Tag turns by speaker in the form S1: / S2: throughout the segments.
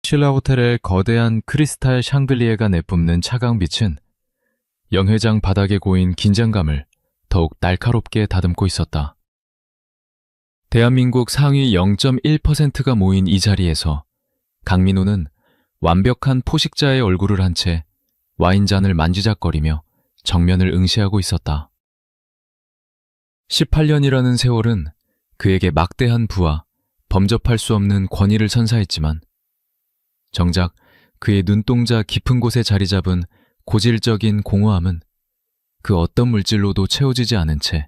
S1: 신라 호텔의 거대한 크리스탈 샹들리에가 내뿜는 차가운 빛은 영회장 바닥에 고인 긴장감을 더욱 날카롭게 다듬고 있었다. 대한민국 상위 0.1%가 모인 이 자리에서 강민호는 완벽한 포식자의 얼굴을 한 채 와인잔을 만지작거리며 정면을 응시하고 있었다. 18년이라는 세월은 그에게 막대한 부와 범접할 수 없는 권위를 선사했지만 정작 그의 눈동자 깊은 곳에 자리 잡은 고질적인 공허함은 그 어떤 물질로도 채워지지 않은 채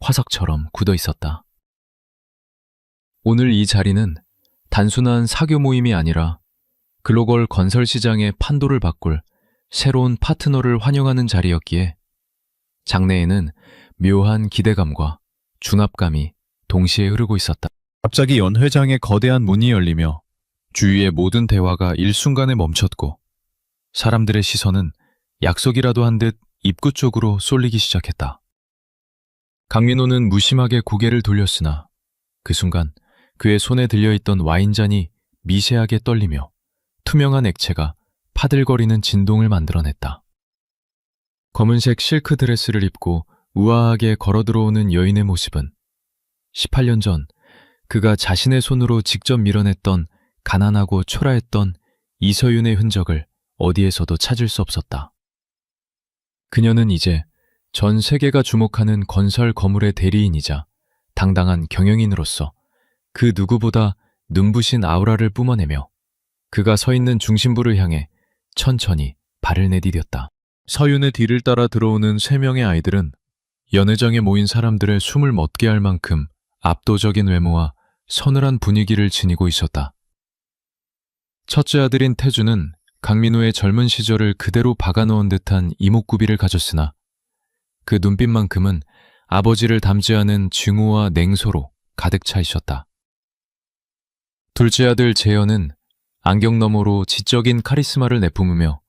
S1: 화석처럼 굳어 있었다. 오늘 이 자리는 단순한 사교 모임이 아니라 글로벌 건설 시장의 판도를 바꿀 새로운 파트너를 환영하는 자리였기에 장내에는 묘한 기대감과 중압감이 동시에 흐르고 있었다. 갑자기 연 회장의 거대한 문이 열리며 주위의 모든 대화가 일순간에 멈췄고 사람들의 시선은 약속이라도 한 듯 입구 쪽으로 쏠리기 시작했다. 강민호는 무심하게 고개를 돌렸으나 그 순간 그의 손에 들려있던 와인잔이 미세하게 떨리며 투명한 액체가 파들거리는 진동을 만들어냈다. 검은색 실크 드레스를 입고 우아하게 걸어 들어오는 여인의 모습은 18년 전 그가 자신의 손으로 직접 밀어냈던 가난하고 초라했던 이서윤의 흔적을 어디에서도 찾을 수 없었다. 그녀는 이제 전 세계가 주목하는 건설 거물의 대리인이자 당당한 경영인으로서 그 누구보다 눈부신 아우라를 뿜어내며 그가 서 있는 중심부를 향해 천천히 발을 내디뎠다. 서윤의 뒤를 따라 들어오는 3명의 아이들은 연회장에 모인 사람들의 숨을 멎게 할 만큼 압도적인 외모와 서늘한 분위기를 지니고 있었다. 첫째 아들인 태주는 강민호의 젊은 시절을 그대로 박아넣은 듯한 이목구비를 가졌으나 그 눈빛만큼은 아버지를 닮지 않은 증오와 냉소로 가득 차 있었다. 둘째 아들 재현은 안경 너머로 지적인 카리스마를 내뿜으며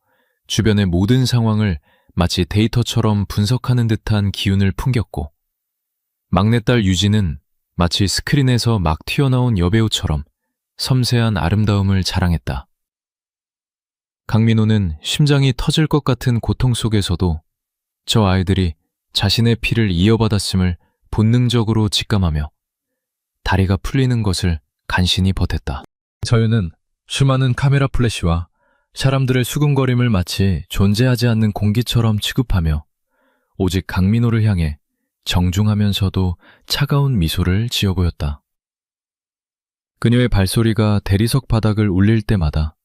S1: 주변의 모든 상황을 마치 데이터처럼 분석하는 듯한 기운을 풍겼고 막내딸 유진은 마치 스크린에서 막 튀어나온 여배우처럼 섬세한 아름다움을 자랑했다. 강민호는 심장이 터질 것 같은 고통 속에서도 저 아이들이 자신의 피를 이어받았음을 본능적으로 직감하며 다리가 풀리는 것을 간신히 버텼다. 서윤은 수많은 카메라 플래시와 사람들의 수군거림을 마치 존재하지 않는 공기처럼 취급하며 오직 강민호를 향해 정중하면서도 차가운 미소를 지어 보였다. 그녀의 발소리가 대리석 바닥을 울릴 때마다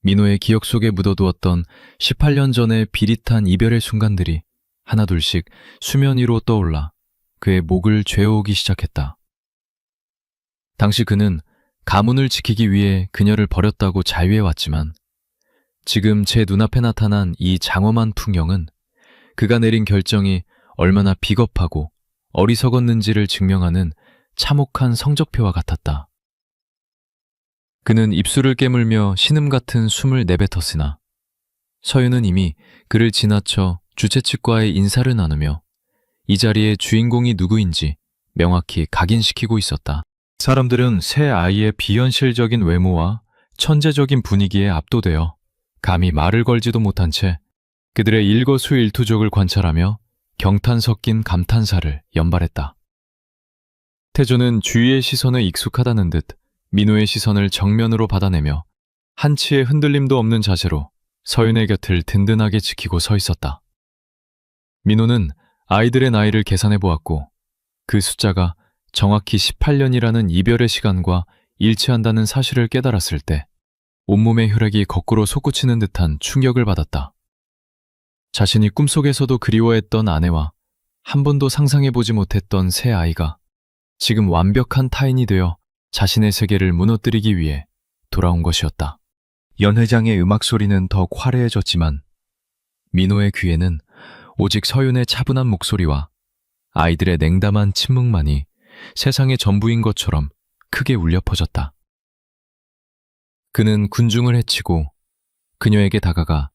S1: 민호의 기억 속에 묻어두었던 18년 전의 비릿한 이별의 순간들이 하나둘씩 수면 위로 떠올라 그의 목을 죄어오기 시작했다. 당시 그는 가문을 지키기 위해 그녀를 버렸다고 자유해왔지만 지금 제 눈앞에 나타난 이 장엄한 풍경은 그가 내린 결정이 얼마나 비겁하고 어리석었는지를 증명하는 참혹한 성적표와 같았다. 그는 입술을 깨물며 신음 같은 숨을 내뱉었으나 서윤은 이미 그를 지나쳐 주최 측과의 인사를 나누며 이 자리의 주인공이 누구인지 명확히 각인시키고 있었다. 사람들은 새 아이의 비현실적인 외모와 천재적인 분위기에 압도되어 감히 말을 걸지도 못한 채 그들의 일거수일투족을 관찰하며 경탄 섞인 감탄사를 연발했다. 태조는 주위의 시선에 익숙하다는 듯 민호의 시선을 정면으로 받아내며 한치의 흔들림도 없는 자세로 서윤의 곁을 든든하게 지키고 서 있었다. 민호는 아이들의 나이를 계산해 보았고 그 숫자가 정확히 18년이라는 이별의 시간과 일치한다는 사실을 깨달았을 때 온몸의 혈액이 거꾸로 솟구치는 듯한 충격을 받았다. 자신이 꿈속에서도 그리워했던 아내와 한 번도 상상해보지 못했던 새 아이가 지금 완벽한 타인이 되어 자신의 세계를 무너뜨리기 위해 돌아온 것이었다. 연 회장의 음악 소리는 더욱 화려해졌지만 민호의 귀에는 오직 서윤의 차분한 목소리와 아이들의 냉담한 침묵만이 세상의 전부인 것처럼 크게 울려 퍼졌다. 그는 군중을 해치고 그녀에게 다가가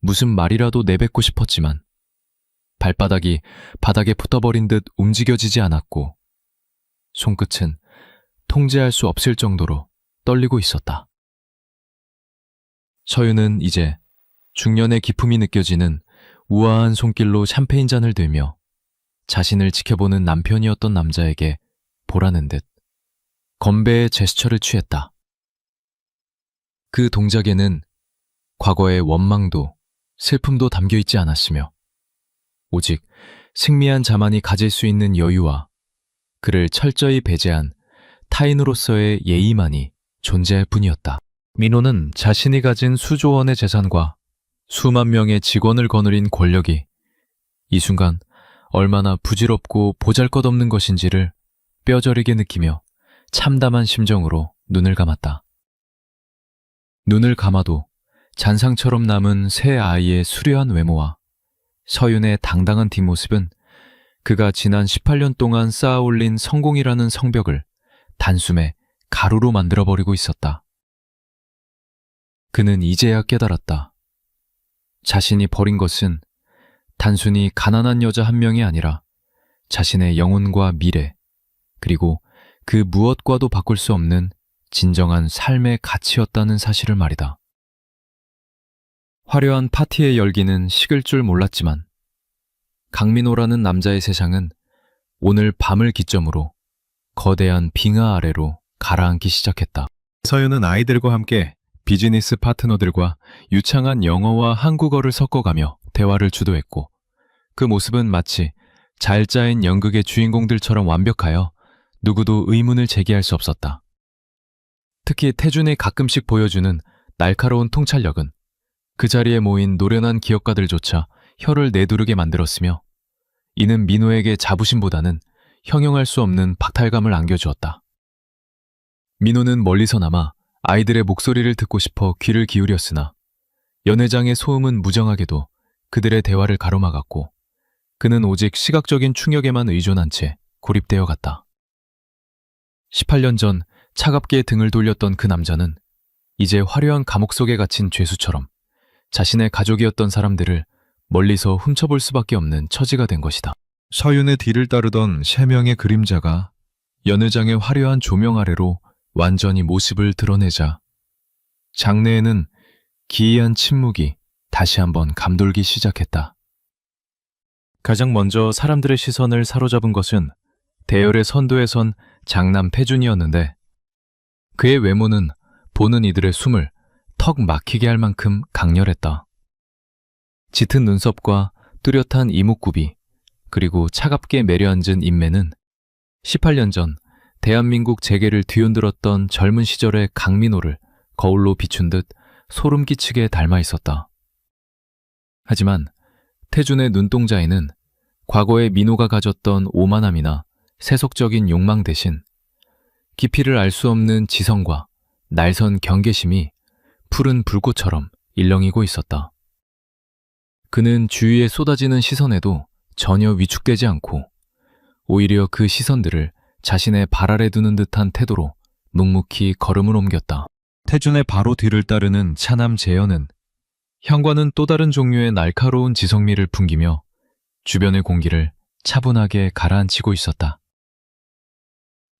S1: 무슨 말이라도 내뱉고 싶었지만 발바닥이 바닥에 붙어버린 듯 움직여지지 않았고 손끝은 통제할 수 없을 정도로 떨리고 있었다. 서윤은 이제 중년의 기품이 느껴지는 우아한 손길로 샴페인 잔을 들며 자신을 지켜보는 남편이었던 남자에게 보라는 듯 건배의 제스처를 취했다. 그 동작에는 과거의 원망도 슬픔도 담겨 있지 않았으며 오직 승미한 자만이 가질 수 있는 여유와 그를 철저히 배제한 타인으로서의 예의만이 존재할 뿐이었다. 민호는 자신이 가진 수조 원의 재산과 수만 명의 직원을 거느린 권력이 이 순간 얼마나 부질없고 보잘것없는 것인지를 뼈저리게 느끼며 참담한 심정으로 눈을 감았다. 눈을 감아도 잔상처럼 남은 새 아이의 수려한 외모와 서윤의 당당한 뒷모습은 그가 지난 18년 동안 쌓아올린 성공이라는 성벽을 단숨에 가루로 만들어버리고 있었다. 그는 이제야 깨달았다. 자신이 버린 것은 단순히 가난한 여자 한 명이 아니라 자신의 영혼과 미래, 그리고 그 무엇과도 바꿀 수 없는 진정한 삶의 가치였다는 사실을 말이다. 화려한 파티의 열기는 식을 줄 몰랐지만 강민호라는 남자의 세상은 오늘 밤을 기점으로 거대한 빙하 아래로 가라앉기 시작했다. 서윤은 아이들과 함께 비즈니스 파트너들과 유창한 영어와 한국어를 섞어가며 대화를 주도했고 그 모습은 마치 잘 짜인 연극의 주인공들처럼 완벽하여 누구도 의문을 제기할 수 없었다. 특히 태준이 가끔씩 보여주는 날카로운 통찰력은 그 자리에 모인 노련한 기업가들조차 혀를 내두르게 만들었으며 이는 민호에게 자부심보다는 형용할 수 없는 박탈감을 안겨주었다. 민호는 멀리서나마 아이들의 목소리를 듣고 싶어 귀를 기울였으나 연회장의 소음은 무정하게도 그들의 대화를 가로막았고 그는 오직 시각적인 충격에만 의존한 채 고립되어 갔다. 18년 전 차갑게 등을 돌렸던 그 남자는 이제 화려한 감옥 속에 갇힌 죄수처럼 자신의 가족이었던 사람들을 멀리서 훔쳐볼 수밖에 없는 처지가 된 것이다. 서윤의 뒤를 따르던 3명의 그림자가 연회장의 화려한 조명 아래로 완전히 모습을 드러내자 장내에는 기이한 침묵이 다시 한번 감돌기 시작했다. 가장 먼저 사람들의 시선을 사로잡은 것은 대열의 선두에 선 장남 태준이었는데 그의 외모는 보는 이들의 숨을 턱 막히게 할 만큼 강렬했다. 짙은 눈썹과 뚜렷한 이목구비 그리고 차갑게 매려앉은 인매는 18년 전 대한민국 재계를 뒤흔들었던 젊은 시절의 강민호를 거울로 비춘 듯 소름 끼치게 닮아 있었다. 하지만 태준의 눈동자에는 과거의 민호가 가졌던 오만함이나 세속적인 욕망 대신 깊이를 알 수 없는 지성과 날선 경계심이 푸른 불꽃처럼 일렁이고 있었다. 그는 주위에 쏟아지는 시선에도 전혀 위축되지 않고 오히려 그 시선들을 자신의 발 아래 두는 듯한 태도로 묵묵히 걸음을 옮겼다. 태준의 바로 뒤를 따르는 차남 재현은 현과는 또 다른 종류의 날카로운 지성미를 풍기며 주변의 공기를 차분하게 가라앉히고 있었다.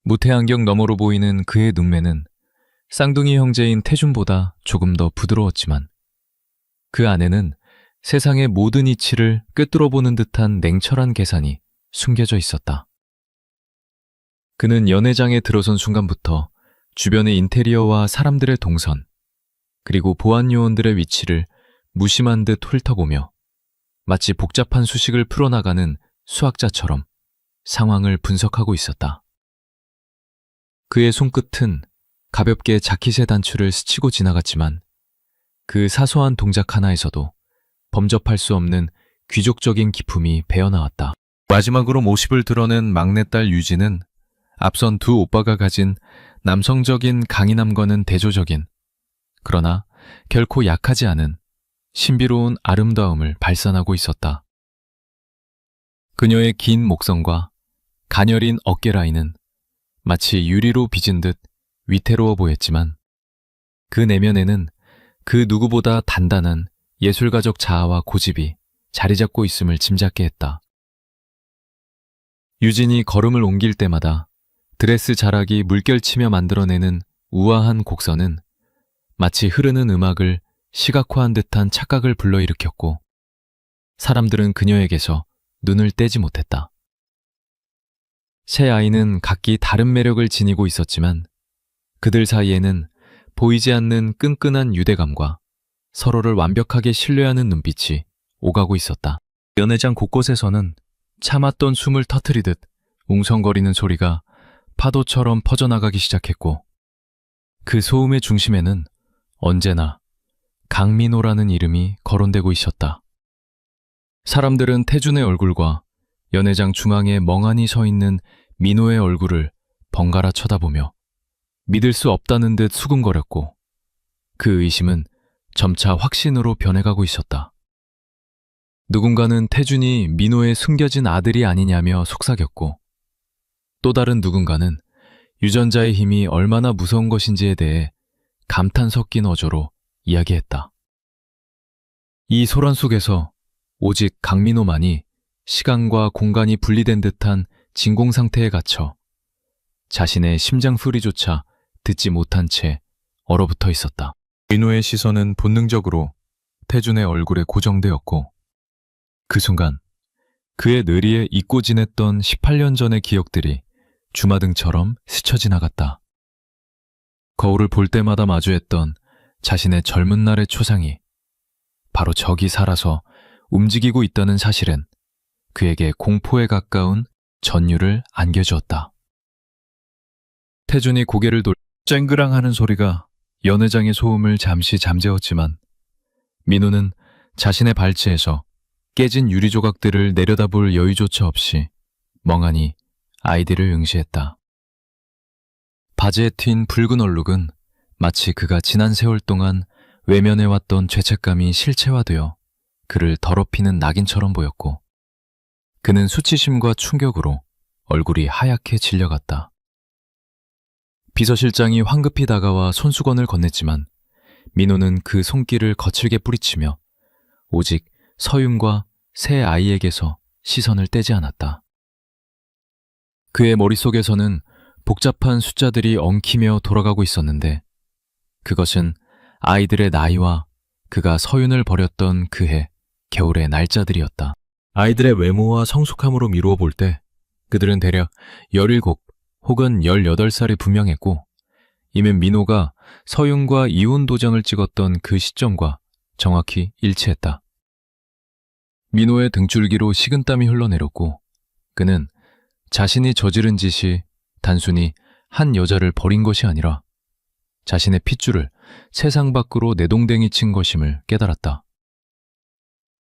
S1: 무태안경 너머로 보이는 그의 눈매는 쌍둥이 형제인 태준보다 조금 더 부드러웠지만 그 안에는 세상의 모든 이치를 꿰뚫어보는 듯한 냉철한 계산이 숨겨져 있었다. 그는 연회장에 들어선 순간부터 주변의 인테리어와 사람들의 동선, 그리고 보안 요원들의 위치를 무심한 듯 훑어보며 마치 복잡한 수식을 풀어나가는 수학자처럼 상황을 분석하고 있었다. 그의 손끝은 가볍게 자켓의 단추를 스치고 지나갔지만 그 사소한 동작 하나에서도 범접할 수 없는 귀족적인 기품이 배어나왔다. 마지막으로 모습을 드러낸 막내딸 유진은 앞선 두 오빠가 가진 남성적인 강인함과는 대조적인, 그러나 결코 약하지 않은 신비로운 아름다움을 발산하고 있었다. 그녀의 긴 목성과 가녀린 어깨 라인은 마치 유리로 빚은 듯 위태로워 보였지만 그 내면에는 그 누구보다 단단한 예술가적 자아와 고집이 자리 잡고 있음을 짐작케 했다. 유진이 걸음을 옮길 때마다 드레스 자락이 물결치며 만들어내는 우아한 곡선은 마치 흐르는 음악을 시각화한 듯한 착각을 불러일으켰고 사람들은 그녀에게서 눈을 떼지 못했다. 세 아이는 각기 다른 매력을 지니고 있었지만 그들 사이에는 보이지 않는 끈끈한 유대감과 서로를 완벽하게 신뢰하는 눈빛이 오가고 있었다. 연회장 곳곳에서는 참았던 숨을 터뜨리듯 웅성거리는 소리가 파도처럼 퍼져나가기 시작했고 그 소음의 중심에는 언제나 강민호라는 이름이 거론되고 있었다. 사람들은 태준의 얼굴과 연회장 중앙에 멍하니 서 있는 민호의 얼굴을 번갈아 쳐다보며 믿을 수 없다는 듯 수군거렸고 그 의심은 점차 확신으로 변해가고 있었다. 누군가는 태준이 민호의 숨겨진 아들이 아니냐며 속삭였고 또 다른 누군가는 유전자의 힘이 얼마나 무서운 것인지에 대해 감탄 섞인 어조로 이야기했다. 이 소란 속에서 오직 강민호만이 시간과 공간이 분리된 듯한 진공 상태에 갇혀 자신의 심장 소리조차 듣지 못한 채 얼어붙어 있었다. 민호의 시선은 본능적으로 태준의 얼굴에 고정되었고 그 순간 그의 뇌리에 잊고 지냈던 18년 전의 기억들이 주마등처럼 스쳐 지나갔다. 거울을 볼 때마다 마주했던 자신의 젊은 날의 초상이 바로 저기 살아서 움직이고 있다는 사실은 그에게 공포에 가까운 전율을 안겨주었다. 태준이 고개를 돌려 쨍그랑하는 소리가 연회장의 소음을 잠시 잠재웠지만 민호는 자신의 발치에서 깨진 유리 조각들을 내려다볼 여유조차 없이 멍하니 아이들을 응시했다. 바지에 튄 붉은 얼룩은 마치 그가 지난 세월 동안 외면해왔던 죄책감이 실체화되어 그를 더럽히는 낙인처럼 보였고 그는 수치심과 충격으로 얼굴이 하얗게 질려갔다. 비서실장이 황급히 다가와 손수건을 건넸지만 민호는 그 손길을 거칠게 뿌리치며 오직 서윤과 새 아이에게서 시선을 떼지 않았다. 그의 머릿속에서는 복잡한 숫자들이 엉키며 돌아가고 있었는데 그것은 아이들의 나이와 그가 서윤을 버렸던 그해 겨울의 날짜들이었다. 아이들의 외모와 성숙함으로 미루어 볼 때 그들은 대략 17 혹은 18살이 분명했고 이는 민호가 서윤과 이혼 도장을 찍었던 그 시점과 정확히 일치했다. 민호의 등줄기로 식은땀이 흘러내렸고 그는 자신이 저지른 짓이 단순히 한 여자를 버린 것이 아니라 자신의 핏줄을 세상 밖으로 내동댕이 친 것임을 깨달았다.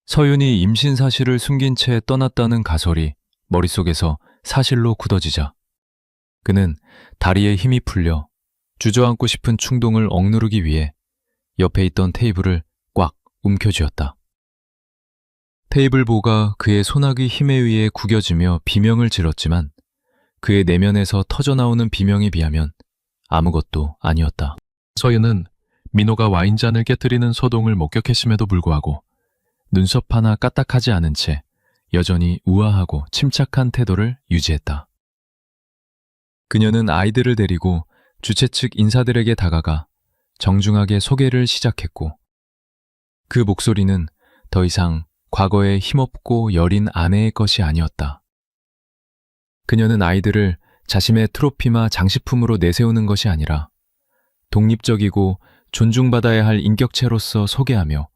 S1: 서윤이 임신 사실을 숨긴 채 떠났다는 가설이 머릿속에서 사실로 굳어지자 그는 다리에 힘이 풀려 주저앉고 싶은 충동을 억누르기 위해 옆에 있던 테이블을 꽉 움켜쥐었다. 테이블 보가 그의 소나기 힘에 의해 구겨지며 비명을 질렀지만 그의 내면에서 터져나오는 비명에 비하면 아무것도 아니었다. 서윤은 민호가 와인잔을 깨뜨리는 소동을 목격했음에도 불구하고 눈썹 하나 까딱하지 않은 채 여전히 우아하고 침착한 태도를 유지했다. 그녀는 아이들을 데리고 주최 측 인사들에게 다가가 정중하게 소개를 시작했고 그 목소리는 더 이상 과거의 힘없고 여린 아내의 것이 아니었다. 그녀는 아이들을 자신의 트로피나 장식품으로 내세우는 것이 아니라 독립적이고 존중받아야 할 인격체로서 소개하며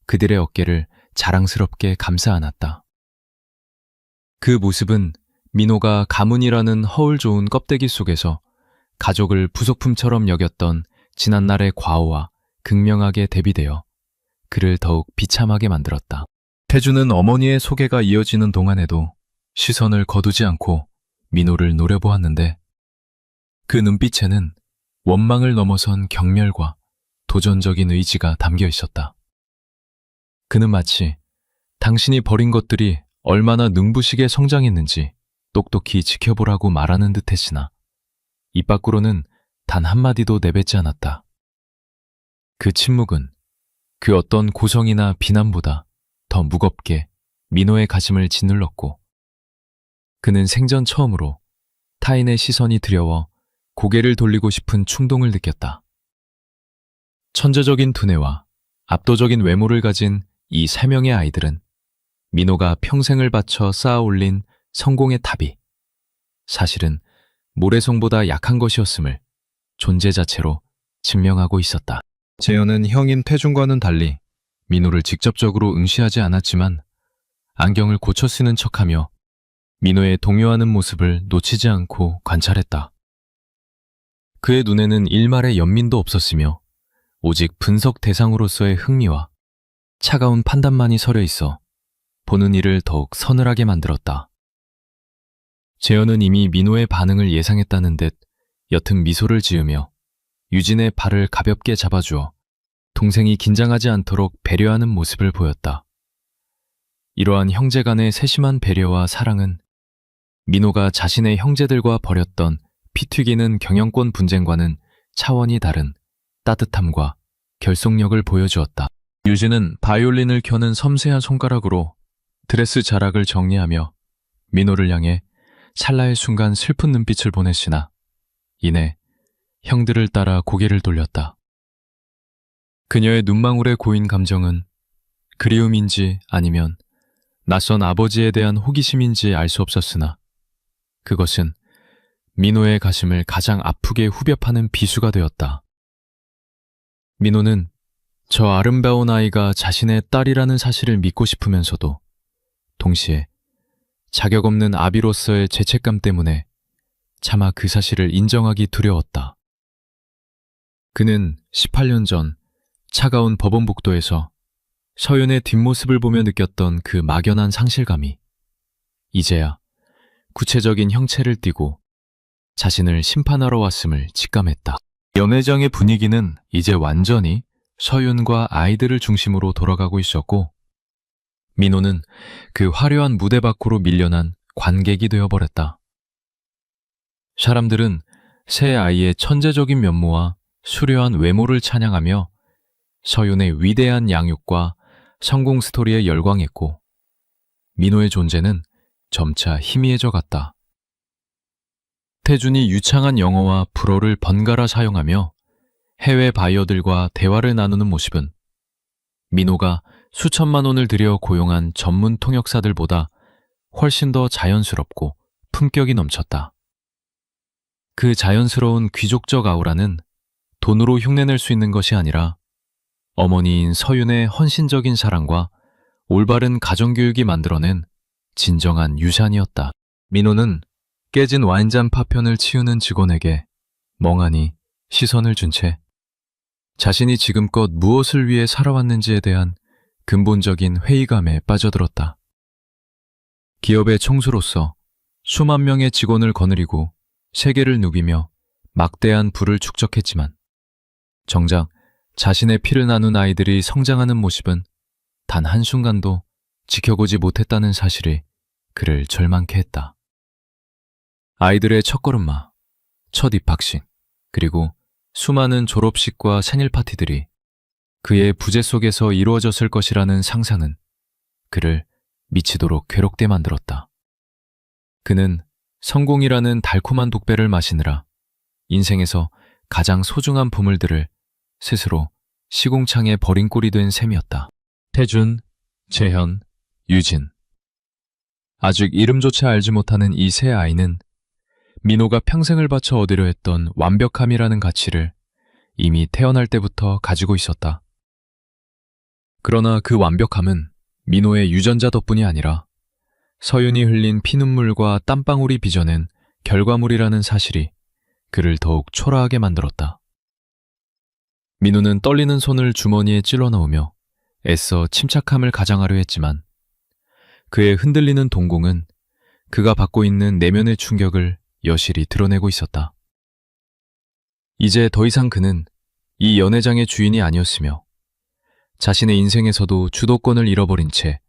S1: 그들의 어깨를 자랑스럽게 감싸 안았다. 그 모습은 민호가 가문이라는 허울 좋은 껍데기 속에서 가족을 부속품처럼 여겼던 지난날의 과오와 극명하게 대비되어 그를 더욱 비참하게 만들었다. 태주는 어머니의 소개가 이어지는 동안에도 시선을 거두지 않고 민호를 노려보았는데 그 눈빛에는 원망을 넘어선 경멸과 도전적인 의지가 담겨 있었다. 그는 마치 당신이 버린 것들이 얼마나 눈부시게 성장했는지 똑똑히 지켜보라고 말하는 듯 했으나 입 밖으로는 단 한마디도 내뱉지 않았다. 그 침묵은 그 어떤 고성이나 비난보다 더 무겁게 민호의 가슴을 짓눌렀고 그는 생전 처음으로 타인의 시선이 두려워 고개를 돌리고 싶은 충동을 느꼈다. 천재적인 두뇌와 압도적인 외모를 가진 이 세 명의 아이들은 민호가 평생을 바쳐 쌓아 올린 성공의 탑이 사실은 모래성보다 약한 것이었음을 존재 자체로 증명하고 있었다. 재현은 형인 태준과는 달리 민호를 직접적으로 응시하지 않았지만 안경을 고쳐 쓰는 척하며 민호의 동요하는 모습을 놓치지 않고 관찰했다. 그의 눈에는 일말의 연민도 없었으며 오직 분석 대상으로서의 흥미와 차가운 판단만이 서려 있어 보는 이를 더욱 서늘하게 만들었다. 재현은 이미 민호의 반응을 예상했다는 듯 옅은 미소를 지으며 유진의 발을 가볍게 잡아주어 동생이 긴장하지 않도록 배려하는 모습을 보였다. 이러한 형제 간의 세심한 배려와 사랑은 민호가 자신의 형제들과 벌였던 피 튀기는 경영권 분쟁과는 차원이 다른 따뜻함과 결속력을 보여주었다. 유진은 바이올린을 켜는 섬세한 손가락으로 드레스 자락을 정리하며 민호를 향해 찰나의 순간 슬픈 눈빛을 보냈으나 이내 형들을 따라 고개를 돌렸다. 그녀의 눈망울에 고인 감정은 그리움인지 아니면 낯선 아버지에 대한 호기심인지 알 수 없었으나 그것은 민호의 가슴을 가장 아프게 후벼 파는 비수가 되었다. 민호는 저 아름다운 아이가 자신의 딸이라는 사실을 믿고 싶으면서도 동시에 자격 없는 아비로서의 죄책감 때문에 차마 그 사실을 인정하기 두려웠다. 그는 18년 전 차가운 법원 복도에서 서윤의 뒷모습을 보며 느꼈던 그 막연한 상실감이 이제야 구체적인 형체를 띠고 자신을 심판하러 왔음을 직감했다. 연회장의 분위기는 이제 완전히 서윤과 아이들을 중심으로 돌아가고 있었고 민호는 그 화려한 무대 밖으로 밀려난 관객이 되어버렸다. 사람들은 새 아이의 천재적인 면모와 수려한 외모를 찬양하며 서윤의 위대한 양육과 성공 스토리에 열광했고 민호의 존재는 점차 희미해져 갔다. 태준이 유창한 영어와 불어를 번갈아 사용하며 해외 바이어들과 대화를 나누는 모습은 민호가 수천만 원을 들여 고용한 전문 통역사들보다 훨씬 더 자연스럽고 품격이 넘쳤다. 그 자연스러운 귀족적 아우라는 돈으로 흉내낼 수 있는 것이 아니라 어머니인 서윤의 헌신적인 사랑과 올바른 가정교육이 만들어낸 진정한 유산이었다. 민호는 깨진 와인잔 파편을 치우는 직원에게 멍하니 시선을 준 채 자신이 지금껏 무엇을 위해 살아왔는지에 대한 근본적인 회의감에 빠져들었다. 기업의 총수로서 수만 명의 직원을 거느리고 세계를 누비며 막대한 부를 축적했지만 정작 자신의 피를 나눈 아이들이 성장하는 모습은 단 한순간도 지켜보지 못했다는 사실이 그를 절망케 했다. 아이들의 첫걸음마, 첫 입학식, 그리고 수많은 졸업식과 생일 파티들이 그의 부재 속에서 이루어졌을 것이라는 상상은 그를 미치도록 괴롭게 만들었다. 그는 성공이라는 달콤한 독배를 마시느라 인생에서 가장 소중한 보물들을 스스로 시공창에 버린 꼴이 된 셈이었다. 태준, 재현, 유진. 아직 이름조차 알지 못하는 이 세 아이는 민호가 평생을 바쳐 얻으려 했던 완벽함이라는 가치를 이미 태어날 때부터 가지고 있었다. 그러나 그 완벽함은 민호의 유전자 덕분이 아니라 서윤이 흘린 피눈물과 땀방울이 빚어낸 결과물이라는 사실이 그를 더욱 초라하게 만들었다. 민호는 떨리는 손을 주머니에 찔러 넣으며 애써 침착함을 가장하려 했지만 그의 흔들리는 동공은 그가 받고 있는 내면의 충격을 여실히 드러내고 있었다. 이제 더 이상 그는 이 연회장의 주인이 아니었으며 자신의 인생에서도 주도권을 잃어버린 채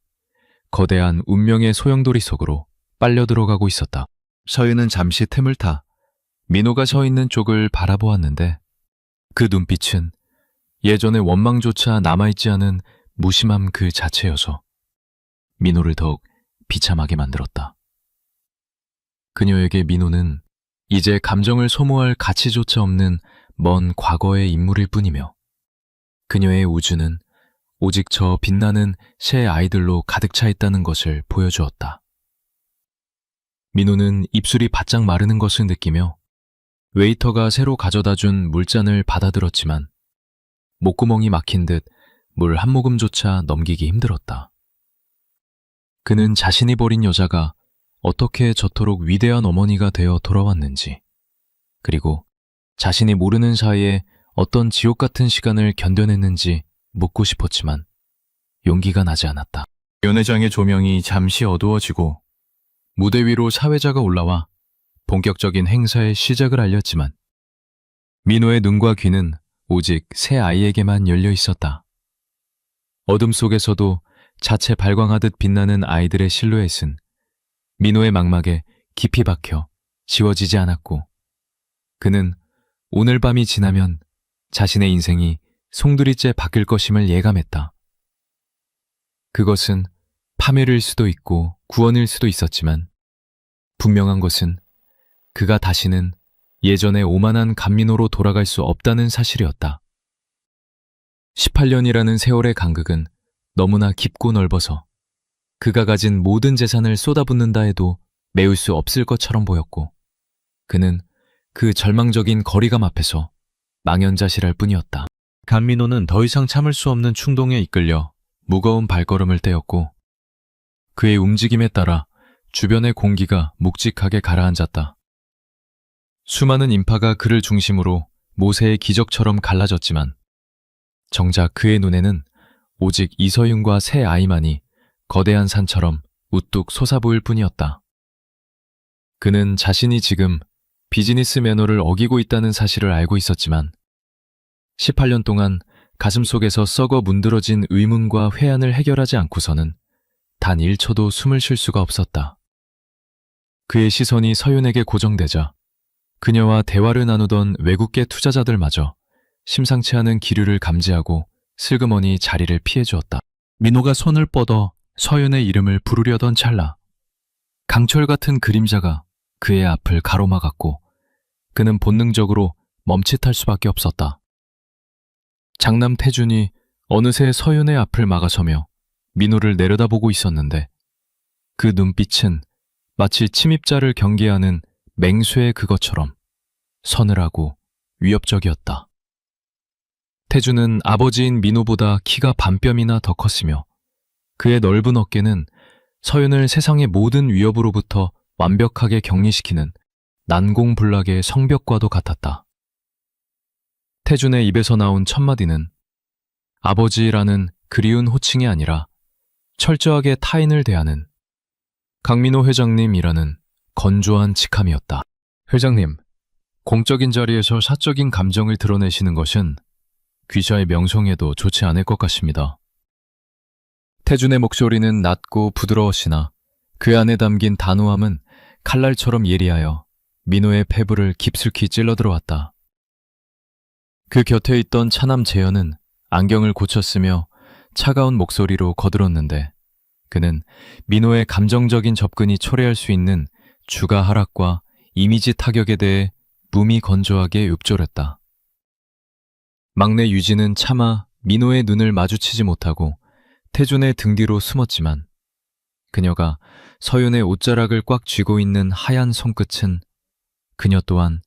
S1: 거대한 운명의 소용돌이 속으로 빨려 들어가고 있었다. 서윤은 잠시 틈을 타 민호가 서 있는 쪽을 바라보았는데 그 눈빛은 예전의 원망조차 남아있지 않은 무심함 그 자체여서 민호를 더욱 비참하게 만들었다. 그녀에게 민호는 이제 감정을 소모할 가치조차 없는 먼 과거의 인물일 뿐이며 그녀의 우주는 오직 저 빛나는 새 아이들로 가득 차 있다는 것을 보여주었다. 민호는 입술이 바짝 마르는 것을 느끼며 웨이터가 새로 가져다 준 물잔을 받아들었지만 목구멍이 막힌 듯 물 한 모금조차 넘기기 힘들었다. 그는 자신이 버린 여자가 어떻게 저토록 위대한 어머니가 되어 돌아왔는지, 그리고 자신이 모르는 사이에 어떤 지옥 같은 시간을 견뎌냈는지 묻고 싶었지만 용기가 나지 않았다. 연회장의 조명이 잠시 어두워지고 무대 위로 사회자가 올라와 본격적인 행사의 시작을 알렸지만 민호의 눈과 귀는 오직 새 아이에게만 열려 있었다. 어둠 속에서도 자체 발광하듯 빛나는 아이들의 실루엣은 민호의 망막에 깊이 박혀 지워지지 않았고, 그는 오늘 밤이 지나면 자신의 인생이 송두리째 바뀔 것임을 예감했다. 그것은 파멸일 수도 있고 구원일 수도 있었지만 분명한 것은 그가 다시는 예전의 오만한 감민호로 돌아갈 수 없다는 사실이었다. 18년이라는 세월의 간극은 너무나 깊고 넓어서 그가 가진 모든 재산을 쏟아붓는다 해도 메울 수 없을 것처럼 보였고, 그는 그 절망적인 거리감 앞에서 망연자실할 뿐이었다. 감민호는 더 이상 참을 수 없는 충동에 이끌려 무거운 발걸음을 떼었고, 그의 움직임에 따라 주변의 공기가 묵직하게 가라앉았다. 수많은 인파가 그를 중심으로 모세의 기적처럼 갈라졌지만 정작 그의 눈에는 오직 이서윤과 새 아이만이 거대한 산처럼 우뚝 솟아보일 뿐이었다. 그는 자신이 지금 비즈니스 매너를 어기고 있다는 사실을 알고 있었지만 18년 동안 가슴속에서 썩어 문드러진 의문과 회한을 해결하지 않고서는 단 1초도 숨을 쉴 수가 없었다. 그의 시선이 서윤에게 고정되자 그녀와 대화를 나누던 외국계 투자자들마저 심상치 않은 기류를 감지하고 슬그머니 자리를 피해주었다. 민호가 손을 뻗어 서윤의 이름을 부르려던 찰나 강철 같은 그림자가 그의 앞을 가로막았고 그는 본능적으로 멈칫할 수밖에 없었다. 장남 태준이 어느새 서윤의 앞을 막아서며 민호를 내려다보고 있었는데 그 눈빛은 마치 침입자를 경계하는 맹수의 그것처럼 서늘하고 위협적이었다. 태준은 아버지인 민호보다 키가 반뼘이나 더 컸으며 그의 넓은 어깨는 서윤을 세상의 모든 위협으로부터 완벽하게 격리시키는 난공불락의 성벽과도 같았다. 태준의 입에서 나온 첫마디는 아버지라는 그리운 호칭이 아니라 철저하게 타인을 대하는 강민호 회장님이라는 건조한 직함이었다. 회장님, 공적인 자리에서 사적인 감정을 드러내시는 것은 귀샤의 명성에도 좋지 않을 것 같습니다. 태준의 목소리는 낮고 부드러웠으나 그 안에 담긴 단호함은 칼날처럼 예리하여 민호의 폐부를 깊숙이 찔러 들어왔다. 그 곁에 있던 차남 재현은 안경을 고쳤으며 차가운 목소리로 거들었는데 그는 민호의 감정적인 접근이 초래할 수 있는 주가 하락과 이미지 타격에 대해 무미건조하게 읊조렸다. 막내 유진은 차마 민호의 눈을 마주치지 못하고 태준의 등 뒤로 숨었지만 그녀가 서윤의 옷자락을 꽉 쥐고 있는 하얀 손끝은 그녀 또한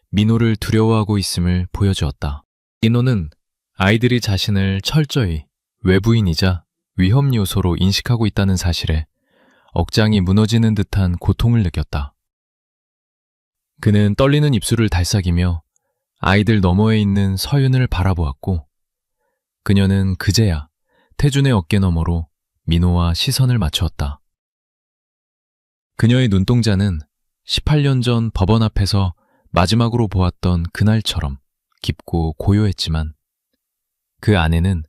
S1: 민호를 두려워하고 있음을 보여주었다. 민호는 아이들이 자신을 철저히 외부인이자 위험 요소로 인식하고 있다는 사실에 억장이 무너지는 듯한 고통을 느꼈다. 그는 떨리는 입술을 달싹이며 아이들 너머에 있는 서윤을 바라보았고 그녀는 그제야 태준의 어깨 너머로 민호와 시선을 맞추었다. 그녀의 눈동자는 18년 전 법원 앞에서 마지막으로 보았던 그날처럼 깊고 고요했지만 그 안에는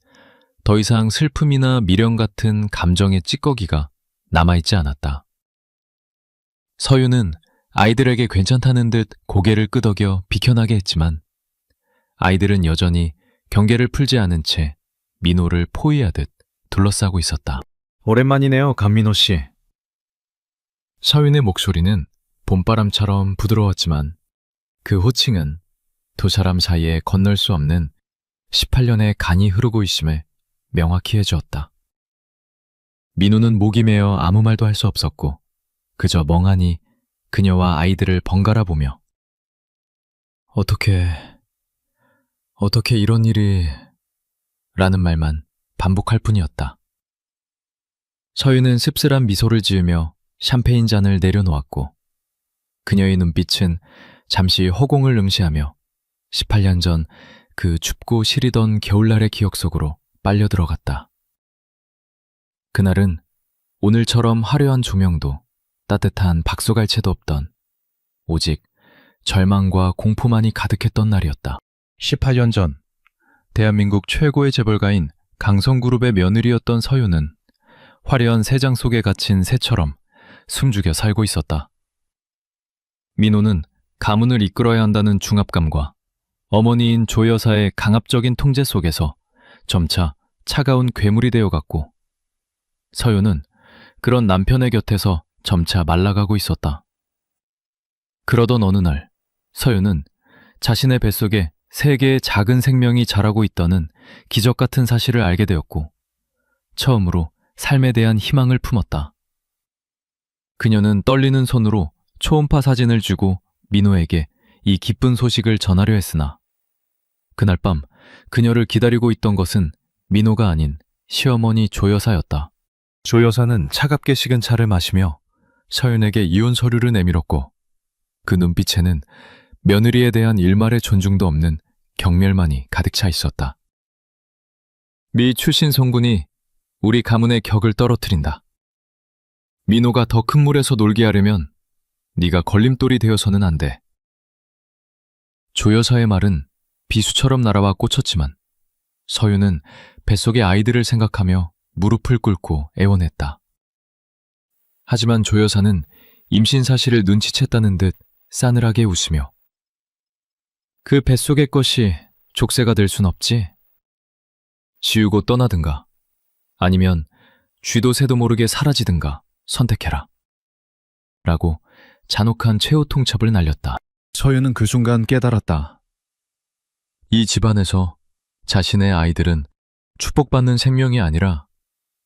S1: 더 이상 슬픔이나 미련 같은 감정의 찌꺼기가 남아있지 않았다. 서윤은 아이들에게 괜찮다는 듯 고개를 끄덕여 비켜나게 했지만 아이들은 여전히 경계를 풀지 않은 채 민호를 포위하듯 둘러싸고 있었다. 오랜만이네요, 강민호 씨. 서윤의 목소리는 봄바람처럼 부드러웠지만 그 호칭은 두 사람 사이에 건널 수 없는 18년의 간이 흐르고 있음에 명확히 해주었다. 민호는 목이 메어 아무 말도 할 수 없었고 그저 멍하니 그녀와 아이들을 번갈아 보며 어떻게 이런 일이 라는 말만 반복할 뿐이었다. 서윤은 씁쓸한 미소를 지으며 샴페인 잔을 내려놓았고 그녀의 눈빛은 잠시 허공을 응시하며 18년 전 그 춥고 시리던 겨울날의 기억 속으로 빨려 들어갔다. 그날은 오늘처럼 화려한 조명도 따뜻한 박소갈채도 없던 오직 절망과 공포만이 가득했던 날이었다. 18년 전 대한민국 최고의 재벌가인 강성그룹의 며느리였던 서윤은 화려한 새장 속에 갇힌 새처럼 숨죽여 살고 있었다. 민호는 가문을 이끌어야 한다는 중압감과 어머니인 조 여사의 강압적인 통제 속에서 점차 차가운 괴물이 되어갔고 서윤은 그런 남편의 곁에서 점차 말라가고 있었다. 그러던 어느 날 서윤은 자신의 뱃속에 3개의 작은 생명이 자라고 있다는 기적 같은 사실을 알게 되었고 처음으로 삶에 대한 희망을 품었다. 그녀는 떨리는 손으로 초음파 사진을 주고 민호에게 이 기쁜 소식을 전하려 했으나 그날 밤 그녀를 기다리고 있던 것은 민호가 아닌 시어머니 조 여사였다. 조 여사는 차갑게 식은 차를 마시며 서윤에게 이혼 서류를 내밀었고 그 눈빛에는 며느리에 대한 일말의 존중도 없는 경멸만이 가득 차 있었다. 미 출신 송군이 우리 가문의 격을 떨어뜨린다. 민호가 더 큰 물에서 놀게 하려면 네가 걸림돌이 되어서는 안 돼. 조 여사의 말은 비수처럼 날아와 꽂혔지만 서윤은 뱃속의 아이들을 생각하며 무릎을 꿇고 애원했다. 하지만 조 여사는 임신 사실을 눈치챘다는 듯 싸늘하게 웃으며 그 뱃속의 것이 족쇄가 될 순 없지. 지우고 떠나든가 아니면 쥐도 새도 모르게 사라지든가 선택해라. 라고 잔혹한 최후 통첩을 날렸다. 서윤은 그 순간 깨달았다. 이 집안에서 자신의 아이들은 축복받는 생명이 아니라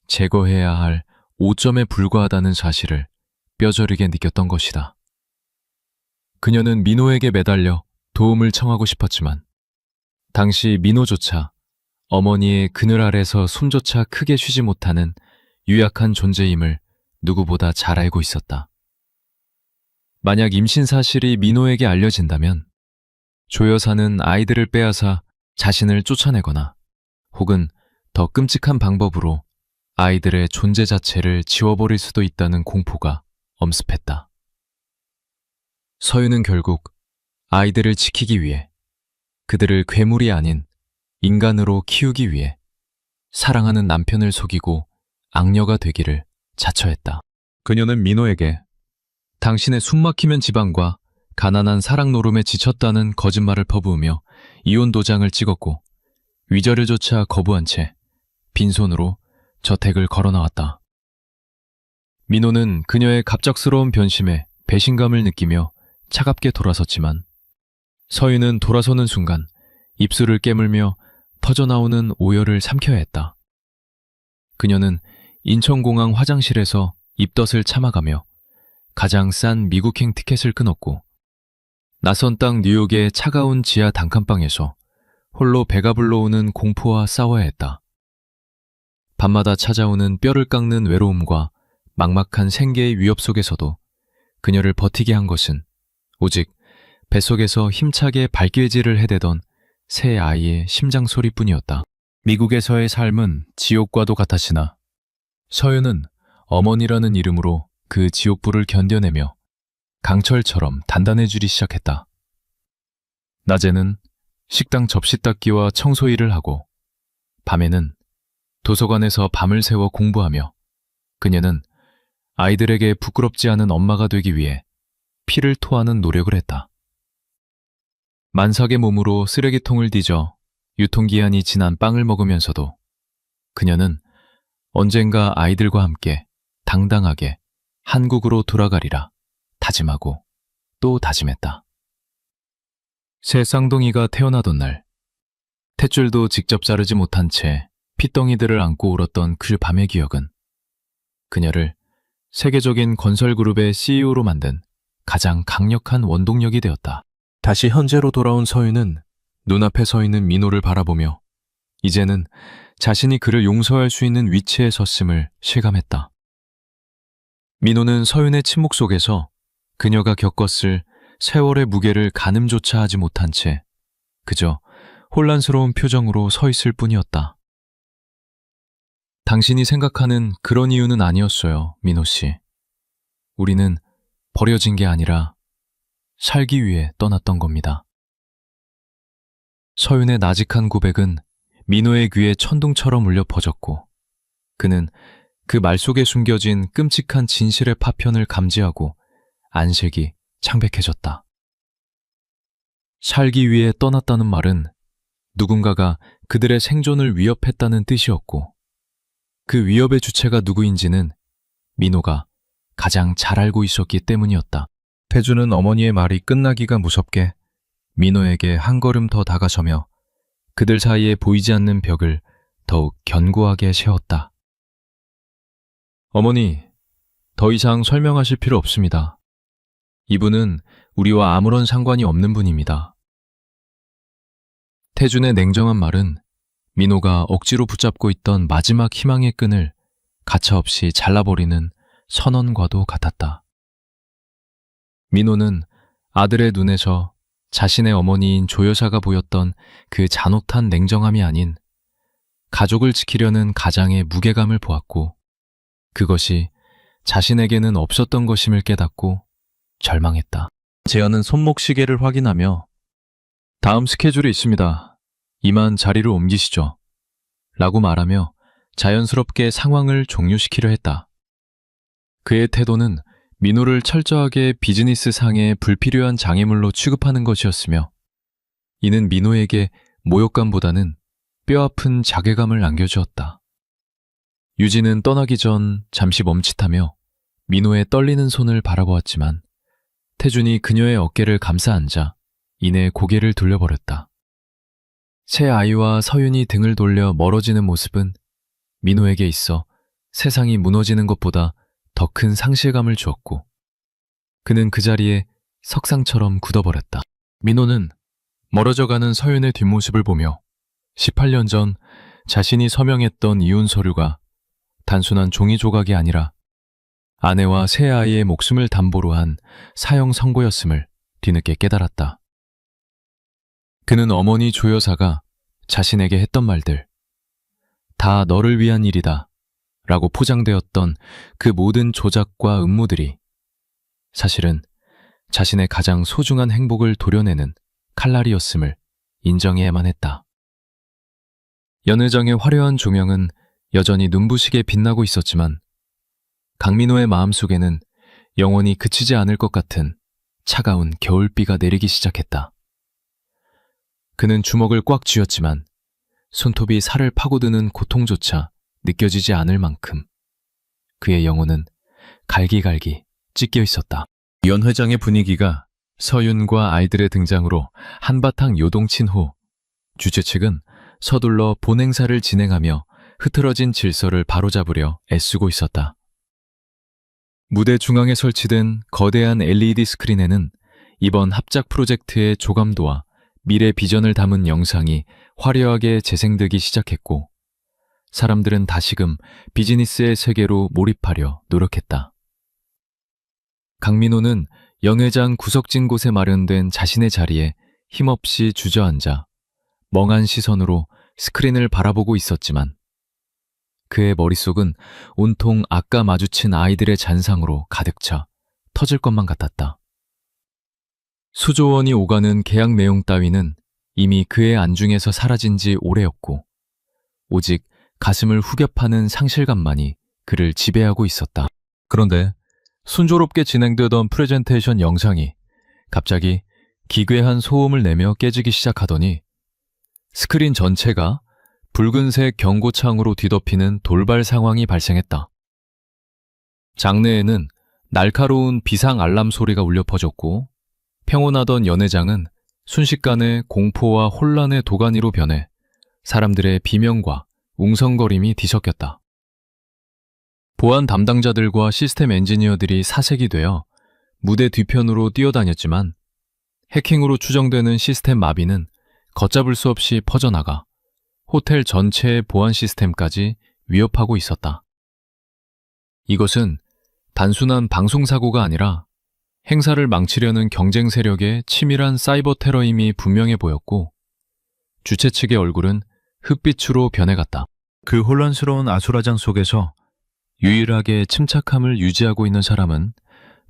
S1: 제거해야 할 오점에 불과하다는 사실을 뼈저리게 느꼈던 것이다. 그녀는 민호에게 매달려 도움을 청하고 싶었지만 당시 민호조차 어머니의 그늘 아래서 숨조차 크게 쉬지 못하는 유약한 존재임을 누구보다 잘 알고 있었다. 만약 임신 사실이 민호에게 알려진다면 조 여사는 아이들을 빼앗아 자신을 쫓아내거나 혹은 더 끔찍한 방법으로 아이들의 존재 자체를 지워버릴 수도 있다는 공포가 엄습했다. 서윤은 결국 아이들을 지키기 위해 그들을 괴물이 아닌 인간으로 키우기 위해 사랑하는 남편을 속이고 악녀가 되기를 자처했다. 그녀는 민호에게 당신의 숨막히면 지방과 가난한 사랑 노름에 지쳤다는 거짓말을 퍼부으며 이혼 도장을 찍었고 위자료조차 거부한 채 빈손으로 저택을 걸어나왔다. 민호는 그녀의 갑작스러운 변심에 배신감을 느끼며 차갑게 돌아섰지만 서윤은 돌아서는 순간 입술을 깨물며 터져나오는 오열을 삼켜야 했다. 그녀는 인천공항 화장실에서 입덧을 참아가며 가장 싼 미국행 티켓을 끊었고 낯선 땅 뉴욕의 차가운 지하 단칸방에서 홀로 배가 불러오는 공포와 싸워야 했다. 밤마다 찾아오는 뼈를 깎는 외로움과 막막한 생계의 위협 속에서도 그녀를 버티게 한 것은 오직 뱃속에서 힘차게 발길질을 해대던 새 아이의 심장 소리뿐이었다. 미국에서의 삶은 지옥과도 같았으나 서윤은 어머니라는 이름으로 그 지옥불을 견뎌내며 강철처럼 단단해지기 시작했다. 낮에는 식당 접시 닦기와 청소 일을 하고 밤에는 도서관에서 밤을 새워 공부하며 그녀는 아이들에게 부끄럽지 않은 엄마가 되기 위해 피를 토하는 노력을 했다. 만삭의 몸으로 쓰레기통을 뒤져 유통기한이 지난 빵을 먹으면서도 그녀는 언젠가 아이들과 함께 당당하게 한국으로 돌아가리라 다짐하고 또 다짐했다. 새 쌍둥이가 태어나던 날, 탯줄도 직접 자르지 못한 채 핏덩이들을 안고 울었던 그 밤의 기억은 그녀를 세계적인 건설그룹의 CEO로 만든 가장 강력한 원동력이 되었다. 다시 현재로 돌아온 서윤은 눈앞에 서 있는 민호를 바라보며 이제는 자신이 그를 용서할 수 있는 위치에 섰음을 실감했다. 민호는 서윤의 침묵 속에서 그녀가 겪었을 세월의 무게를 가늠조차 하지 못한 채 그저 혼란스러운 표정으로 서 있을 뿐이었다. 당신이 생각하는 그런 이유는 아니었어요, 민호 씨. 우리는 버려진 게 아니라 살기 위해 떠났던 겁니다. 서윤의 나직한 고백은 민호의 귀에 천둥처럼 울려 퍼졌고 그는 그 말 속에 숨겨진 끔찍한 진실의 파편을 감지하고 안색이 창백해졌다. 살기 위해 떠났다는 말은 누군가가 그들의 생존을 위협했다는 뜻이었고 그 위협의 주체가 누구인지는 민호가 가장 잘 알고 있었기 때문이었다. 태주는 어머니의 말이 끝나기가 무섭게 민호에게 한 걸음 더 다가서며 그들 사이에 보이지 않는 벽을 더욱 견고하게 세웠다. 어머니, 더 이상 설명하실 필요 없습니다. 이분은 우리와 아무런 상관이 없는 분입니다. 태준의 냉정한 말은 민호가 억지로 붙잡고 있던 마지막 희망의 끈을 가차없이 잘라버리는 선언과도 같았다. 민호는 아들의 눈에서 자신의 어머니인 조여사가 보였던 그 잔혹한 냉정함이 아닌 가족을 지키려는 가장의 무게감을 보았고 그것이 자신에게는 없었던 것임을 깨닫고 절망했다. 재현은 손목시계를 확인하며 다음 스케줄이 있습니다. 이만 자리를 옮기시죠. 라고 말하며 자연스럽게 상황을 종료시키려 했다. 그의 태도는 민호를 철저하게 비즈니스상의 불필요한 장애물로 취급하는 것이었으며 이는 민호에게 모욕감보다는 뼈아픈 자괴감을 안겨주었다. 유진은 떠나기 전 잠시 멈칫하며 민호의 떨리는 손을 바라보았지만 태준이 그녀의 어깨를 감싸 앉아 이내 고개를 돌려버렸다. 새 아이와 서윤이 등을 돌려 멀어지는 모습은 민호에게 있어 세상이 무너지는 것보다 더 큰 상실감을 주었고 그는 그 자리에 석상처럼 굳어버렸다. 민호는 멀어져가는 서윤의 뒷모습을 보며 18년 전 자신이 서명했던 이혼 서류가 단순한 종이 조각이 아니라 아내와 새 아이의 목숨을 담보로 한 사형 선고였음을 뒤늦게 깨달았다. 그는 어머니 조여사가 자신에게 했던 말들, 다 너를 위한 일이다 라고 포장되었던 그 모든 조작과 음모들이 사실은 자신의 가장 소중한 행복을 도려내는 칼날이었음을 인정해야만 했다. 연회장의 화려한 조명은 여전히 눈부시게 빛나고 있었지만 강민호의 마음속에는 영원히 그치지 않을 것 같은 차가운 겨울비가 내리기 시작했다. 그는 주먹을 꽉 쥐었지만 손톱이 살을 파고드는 고통조차 느껴지지 않을 만큼 그의 영혼은 갈기갈기 찢겨 있었다. 연회장의 분위기가 서윤과 아이들의 등장으로 한바탕 요동친 후 주최 측은 서둘러 본행사를 진행하며 흐트러진 질서를 바로잡으려 애쓰고 있었다. 무대 중앙에 설치된 거대한 LED 스크린에는 이번 합작 프로젝트의 조감도와 미래 비전을 담은 영상이 화려하게 재생되기 시작했고 사람들은 다시금 비즈니스의 세계로 몰입하려 노력했다. 강민호는 연회장 구석진 곳에 마련된 자신의 자리에 힘없이 주저앉아 멍한 시선으로 스크린을 바라보고 있었지만 그의 머릿속은 온통 아까 마주친 아이들의 잔상으로 가득 차 터질 것만 같았다. 수조 원이 오가는 계약 내용 따위는 이미 그의 안중에서 사라진 지 오래였고 오직 가슴을 후벼파는 상실감만이 그를 지배하고 있었다. 그런데 순조롭게 진행되던 프레젠테이션 영상이 갑자기 기괴한 소음을 내며 깨지기 시작하더니 스크린 전체가 붉은색 경고창으로 뒤덮이는 돌발 상황이 발생했다. 장내에는 날카로운 비상 알람 소리가 울려 퍼졌고 평온하던 연회장은 순식간에 공포와 혼란의 도가니로 변해 사람들의 비명과 웅성거림이 뒤섞였다. 보안 담당자들과 시스템 엔지니어들이 사색이 되어 무대 뒤편으로 뛰어다녔지만 해킹으로 추정되는 시스템 마비는 걷잡을 수 없이 퍼져나가 호텔 전체의 보안 시스템까지 위협하고 있었다. 이것은 단순한 방송사고가 아니라 행사를 망치려는 경쟁 세력의 치밀한 사이버 테러임이 분명해 보였고 주최 측의 얼굴은 흑빛으로 변해갔다. 그 혼란스러운 아수라장 속에서 유일하게 침착함을 유지하고 있는 사람은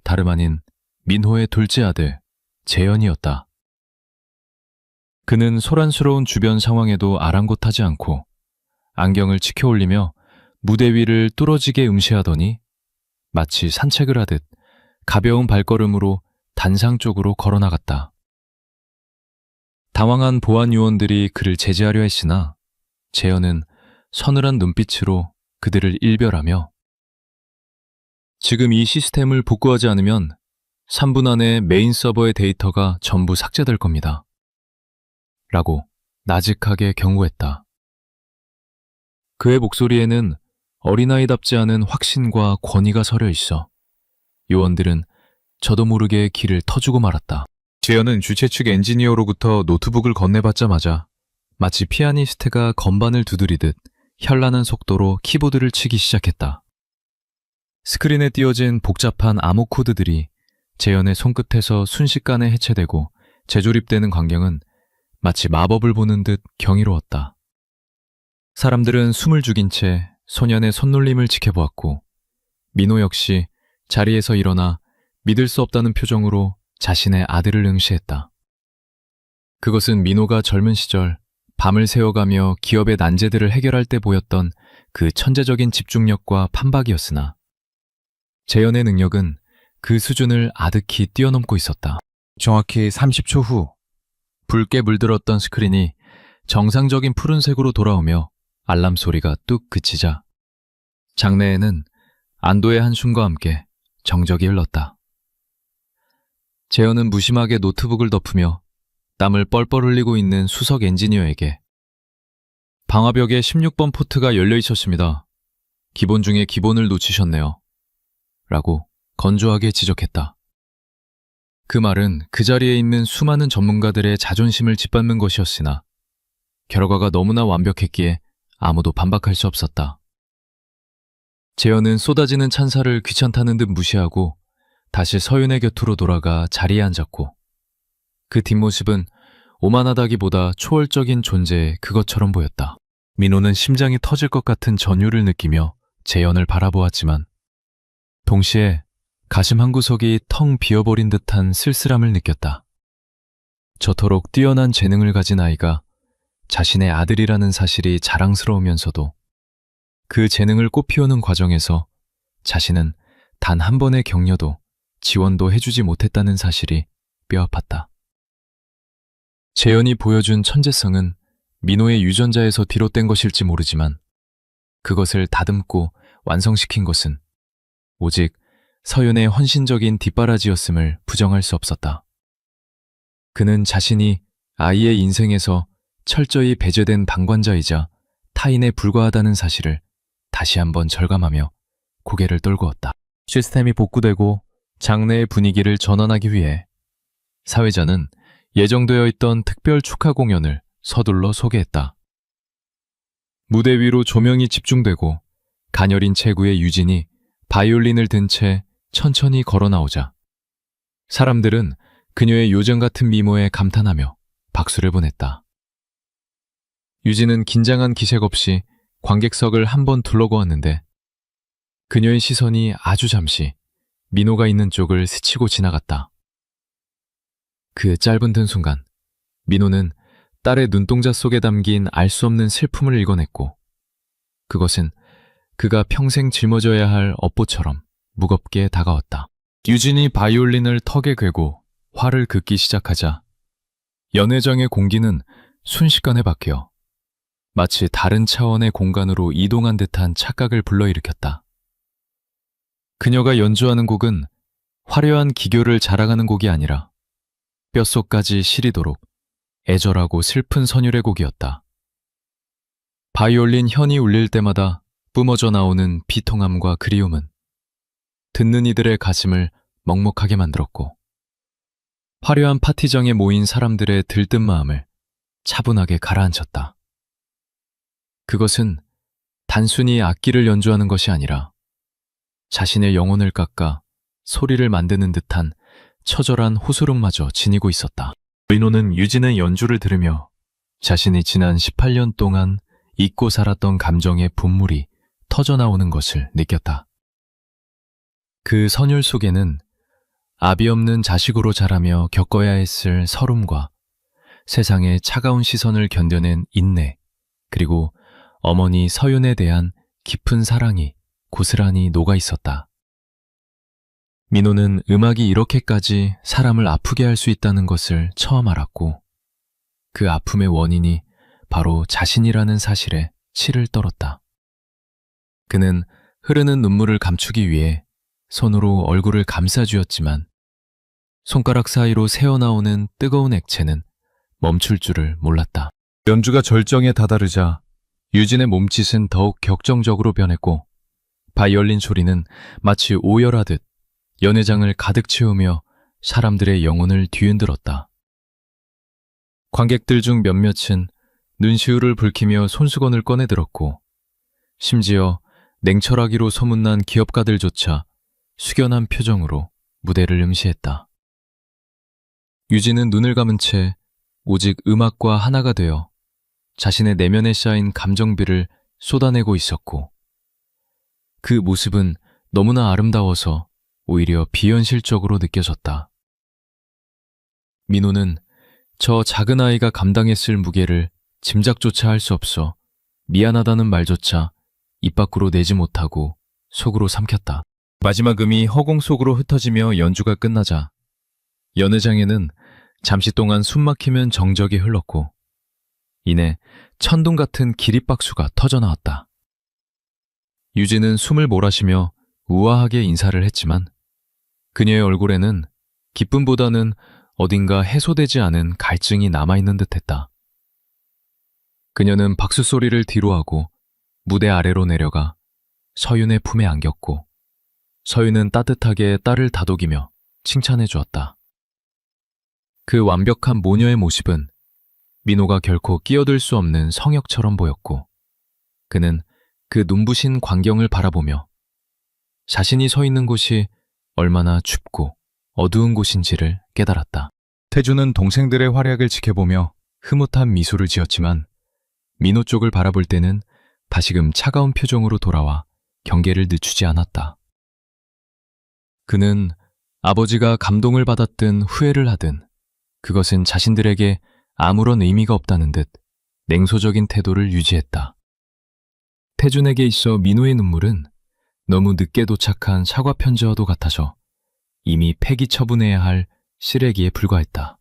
S1: 다름 아닌 민호의 둘째 아들 재현이었다. 그는 소란스러운 주변 상황에도 아랑곳하지 않고 안경을 치켜 올리며 무대 위를 뚫어지게 응시하더니 마치 산책을 하듯 가벼운 발걸음으로 단상 쪽으로 걸어나갔다. 당황한 보안 요원들이 그를 제지하려 했으나 재현은 서늘한 눈빛으로 그들을 일별하며 지금 이 시스템을 복구하지 않으면 3분 안에 메인 서버의 데이터가 전부 삭제될 겁니다. 라고 나직하게 경고했다. 그의 목소리에는 어린아이답지 않은 확신과 권위가 서려 있어 요원들은 저도 모르게 귀를 터주고 말았다. 재현은 주최 측 엔지니어로부터 노트북을 건네받자마자 마치 피아니스트가 건반을 두드리듯 현란한 속도로 키보드를 치기 시작했다. 스크린에 띄어진 복잡한 암호 코드들이 재현의 손끝에서 순식간에 해체되고 재조립되는 광경은 마치 마법을 보는 듯 경이로웠다. 사람들은 숨을 죽인 채 소년의 손놀림을 지켜보았고 민호 역시 자리에서 일어나 믿을 수 없다는 표정으로 자신의 아들을 응시했다. 그것은 민호가 젊은 시절 밤을 새워가며 기업의 난제들을 해결할 때 보였던 그 천재적인 집중력과 판박이었으나 재현의 능력은 그 수준을 아득히 뛰어넘고 있었다. 정확히 30초 후 붉게 물들었던 스크린이 정상적인 푸른색으로 돌아오며 알람 소리가 뚝 그치자 장내에는 안도의 한숨과 함께 정적이 흘렀다. 재현은 무심하게 노트북을 덮으며 땀을 뻘뻘 흘리고 있는 수석 엔지니어에게 방화벽에 16번 포트가 열려 있었습니다. 기본 중에 기본을 놓치셨네요. 라고 건조하게 지적했다. 그 말은 그 자리에 있는 수많은 전문가들의 자존심을 짓밟는 것이었으나 결과가 너무나 완벽했기에 아무도 반박할 수 없었다. 재현은 쏟아지는 찬사를 귀찮다는 듯 무시하고 다시 서윤의 곁으로 돌아가 자리에 앉았고 그 뒷모습은 오만하다기보다 초월적인 존재의 그것처럼 보였다. 민호는 심장이 터질 것 같은 전율을 느끼며 재현을 바라보았지만 동시에 가슴 한구석이 텅 비어버린 듯한 쓸쓸함을 느꼈다. 저토록 뛰어난 재능을 가진 아이가 자신의 아들이라는 사실이 자랑스러우면서도 그 재능을 꽃피우는 과정에서 자신은 단 한 번의 격려도 지원도 해주지 못했다는 사실이 뼈아팠다. 재현이 보여준 천재성은 민호의 유전자에서 비롯된 것일지 모르지만 그것을 다듬고 완성시킨 것은 오직 서윤의 헌신적인 뒷바라지였음을 부정할 수 없었다. 그는 자신이 아이의 인생에서 철저히 배제된 방관자이자 타인에 불과하다는 사실을 다시 한번 절감하며 고개를 떨구었다. 시스템이 복구되고 장내의 분위기를 전환하기 위해 사회자는 예정되어 있던 특별 축하 공연을 서둘러 소개했다. 무대 위로 조명이 집중되고 가녀린 체구의 유진이 바이올린을 든 채 천천히 걸어 나오자 사람들은 그녀의 요정 같은 미모에 감탄하며 박수를 보냈다. 유진은 긴장한 기색 없이 관객석을 한번 둘러보았는데 그녀의 시선이 아주 잠시 민호가 있는 쪽을 스치고 지나갔다. 그 짧은 든 순간 민호는 딸의 눈동자 속에 담긴 알 수 없는 슬픔을 읽어냈고 그것은 그가 평생 짊어져야 할 업보처럼 무겁게 다가왔다. 유진이 바이올린을 턱에 괴고 활을 긋기 시작하자 연회장의 공기는 순식간에 바뀌어 마치 다른 차원의 공간으로 이동한 듯한 착각을 불러일으켰다. 그녀가 연주하는 곡은 화려한 기교를 자랑하는 곡이 아니라 뼛속까지 시리도록 애절하고 슬픈 선율의 곡이었다. 바이올린 현이 울릴 때마다 뿜어져 나오는 비통함과 그리움은 듣는 이들의 가슴을 먹먹하게 만들었고, 화려한 파티장에 모인 사람들의 들뜬 마음을 차분하게 가라앉혔다. 그것은 단순히 악기를 연주하는 것이 아니라 자신의 영혼을 깎아 소리를 만드는 듯한 처절한 호소력마저 지니고 있었다. 민호는 유진의 연주를 들으며 자신이 지난 18년 동안 잊고 살았던 감정의 분물이 터져나오는 것을 느꼈다. 그 선율 속에는 아비 없는 자식으로 자라며 겪어야 했을 서름과 세상의 차가운 시선을 견뎌낸 인내, 그리고 어머니 서윤에 대한 깊은 사랑이 고스란히 녹아 있었다. 민호는 음악이 이렇게까지 사람을 아프게 할 수 있다는 것을 처음 알았고, 그 아픔의 원인이 바로 자신이라는 사실에 치를 떨었다. 그는 흐르는 눈물을 감추기 위해 손으로 얼굴을 감싸쥐었지만 손가락 사이로 새어나오는 뜨거운 액체는 멈출 줄을 몰랐다. 연주가 절정에 다다르자 유진의 몸짓은 더욱 격정적으로 변했고, 바이올린 소리는 마치 오열하듯 연회장을 가득 채우며 사람들의 영혼을 뒤흔들었다. 관객들 중 몇몇은 눈시울을 붉히며 손수건을 꺼내들었고, 심지어 냉철하기로 소문난 기업가들조차 숙연한 표정으로 무대를 응시했다. 유진은 눈을 감은 채 오직 음악과 하나가 되어 자신의 내면에 쌓인 감정비를 쏟아내고 있었고, 그 모습은 너무나 아름다워서 오히려 비현실적으로 느껴졌다. 민호는 저 작은 아이가 감당했을 무게를 짐작조차 할 수 없어 미안하다는 말조차 입 밖으로 내지 못하고 속으로 삼켰다. 마지막 음이 허공 속으로 흩어지며 연주가 끝나자 연회장에는 잠시 동안 숨막히면 정적이 흘렀고, 이내 천둥 같은 기립박수가 터져나왔다. 유진은 숨을 몰아쉬며 우아하게 인사를 했지만 그녀의 얼굴에는 기쁨보다는 어딘가 해소되지 않은 갈증이 남아있는 듯했다. 그녀는 박수 소리를 뒤로하고 무대 아래로 내려가 서윤의 품에 안겼고, 서윤은 따뜻하게 딸을 다독이며 칭찬해 주었다. 그 완벽한 모녀의 모습은 민호가 결코 끼어들 수 없는 성역처럼 보였고, 그는 그 눈부신 광경을 바라보며 자신이 서 있는 곳이 얼마나 춥고 어두운 곳인지를 깨달았다. 태주는 동생들의 활약을 지켜보며 흐뭇한 미소를 지었지만 민호 쪽을 바라볼 때는 다시금 차가운 표정으로 돌아와 경계를 늦추지 않았다. 그는 아버지가 감동을 받았든 후회를 하든 그것은 자신들에게 아무런 의미가 없다는 듯 냉소적인 태도를 유지했다. 태준에게 있어 민호의 눈물은 너무 늦게 도착한 사과 편지와도 같아서 이미 폐기 처분해야 할 쓰레기에 불과했다.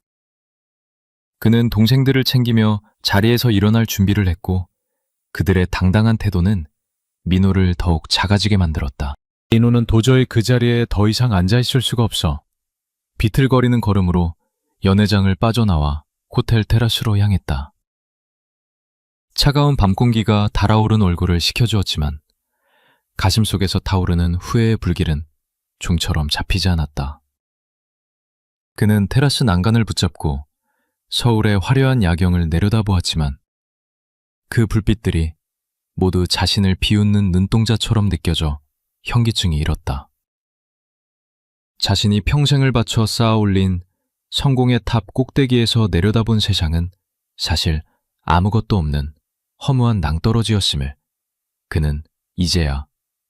S1: 그는 동생들을 챙기며 자리에서 일어날 준비를 했고, 그들의 당당한 태도는 민호를 더욱 작아지게 만들었다. 민호는 도저히 그 자리에 더 이상 앉아있을 수가 없어 비틀거리는 걸음으로 연회장을 빠져나와 호텔 테라스로 향했다. 차가운 밤 공기가 달아오른 얼굴을 식혀주었지만 가슴속에서 타오르는 후회의 불길은 종처럼 잡히지 않았다. 그는 테라스 난간을 붙잡고 서울의 화려한 야경을 내려다보았지만 그 불빛들이 모두 자신을 비웃는 눈동자처럼 느껴져 현기증이 일었다. 자신이 평생을 바쳐 쌓아올린 성공의 탑 꼭대기에서 내려다본 세상은 사실 아무것도 없는 허무한 낭떠러지였음을 그는 이제야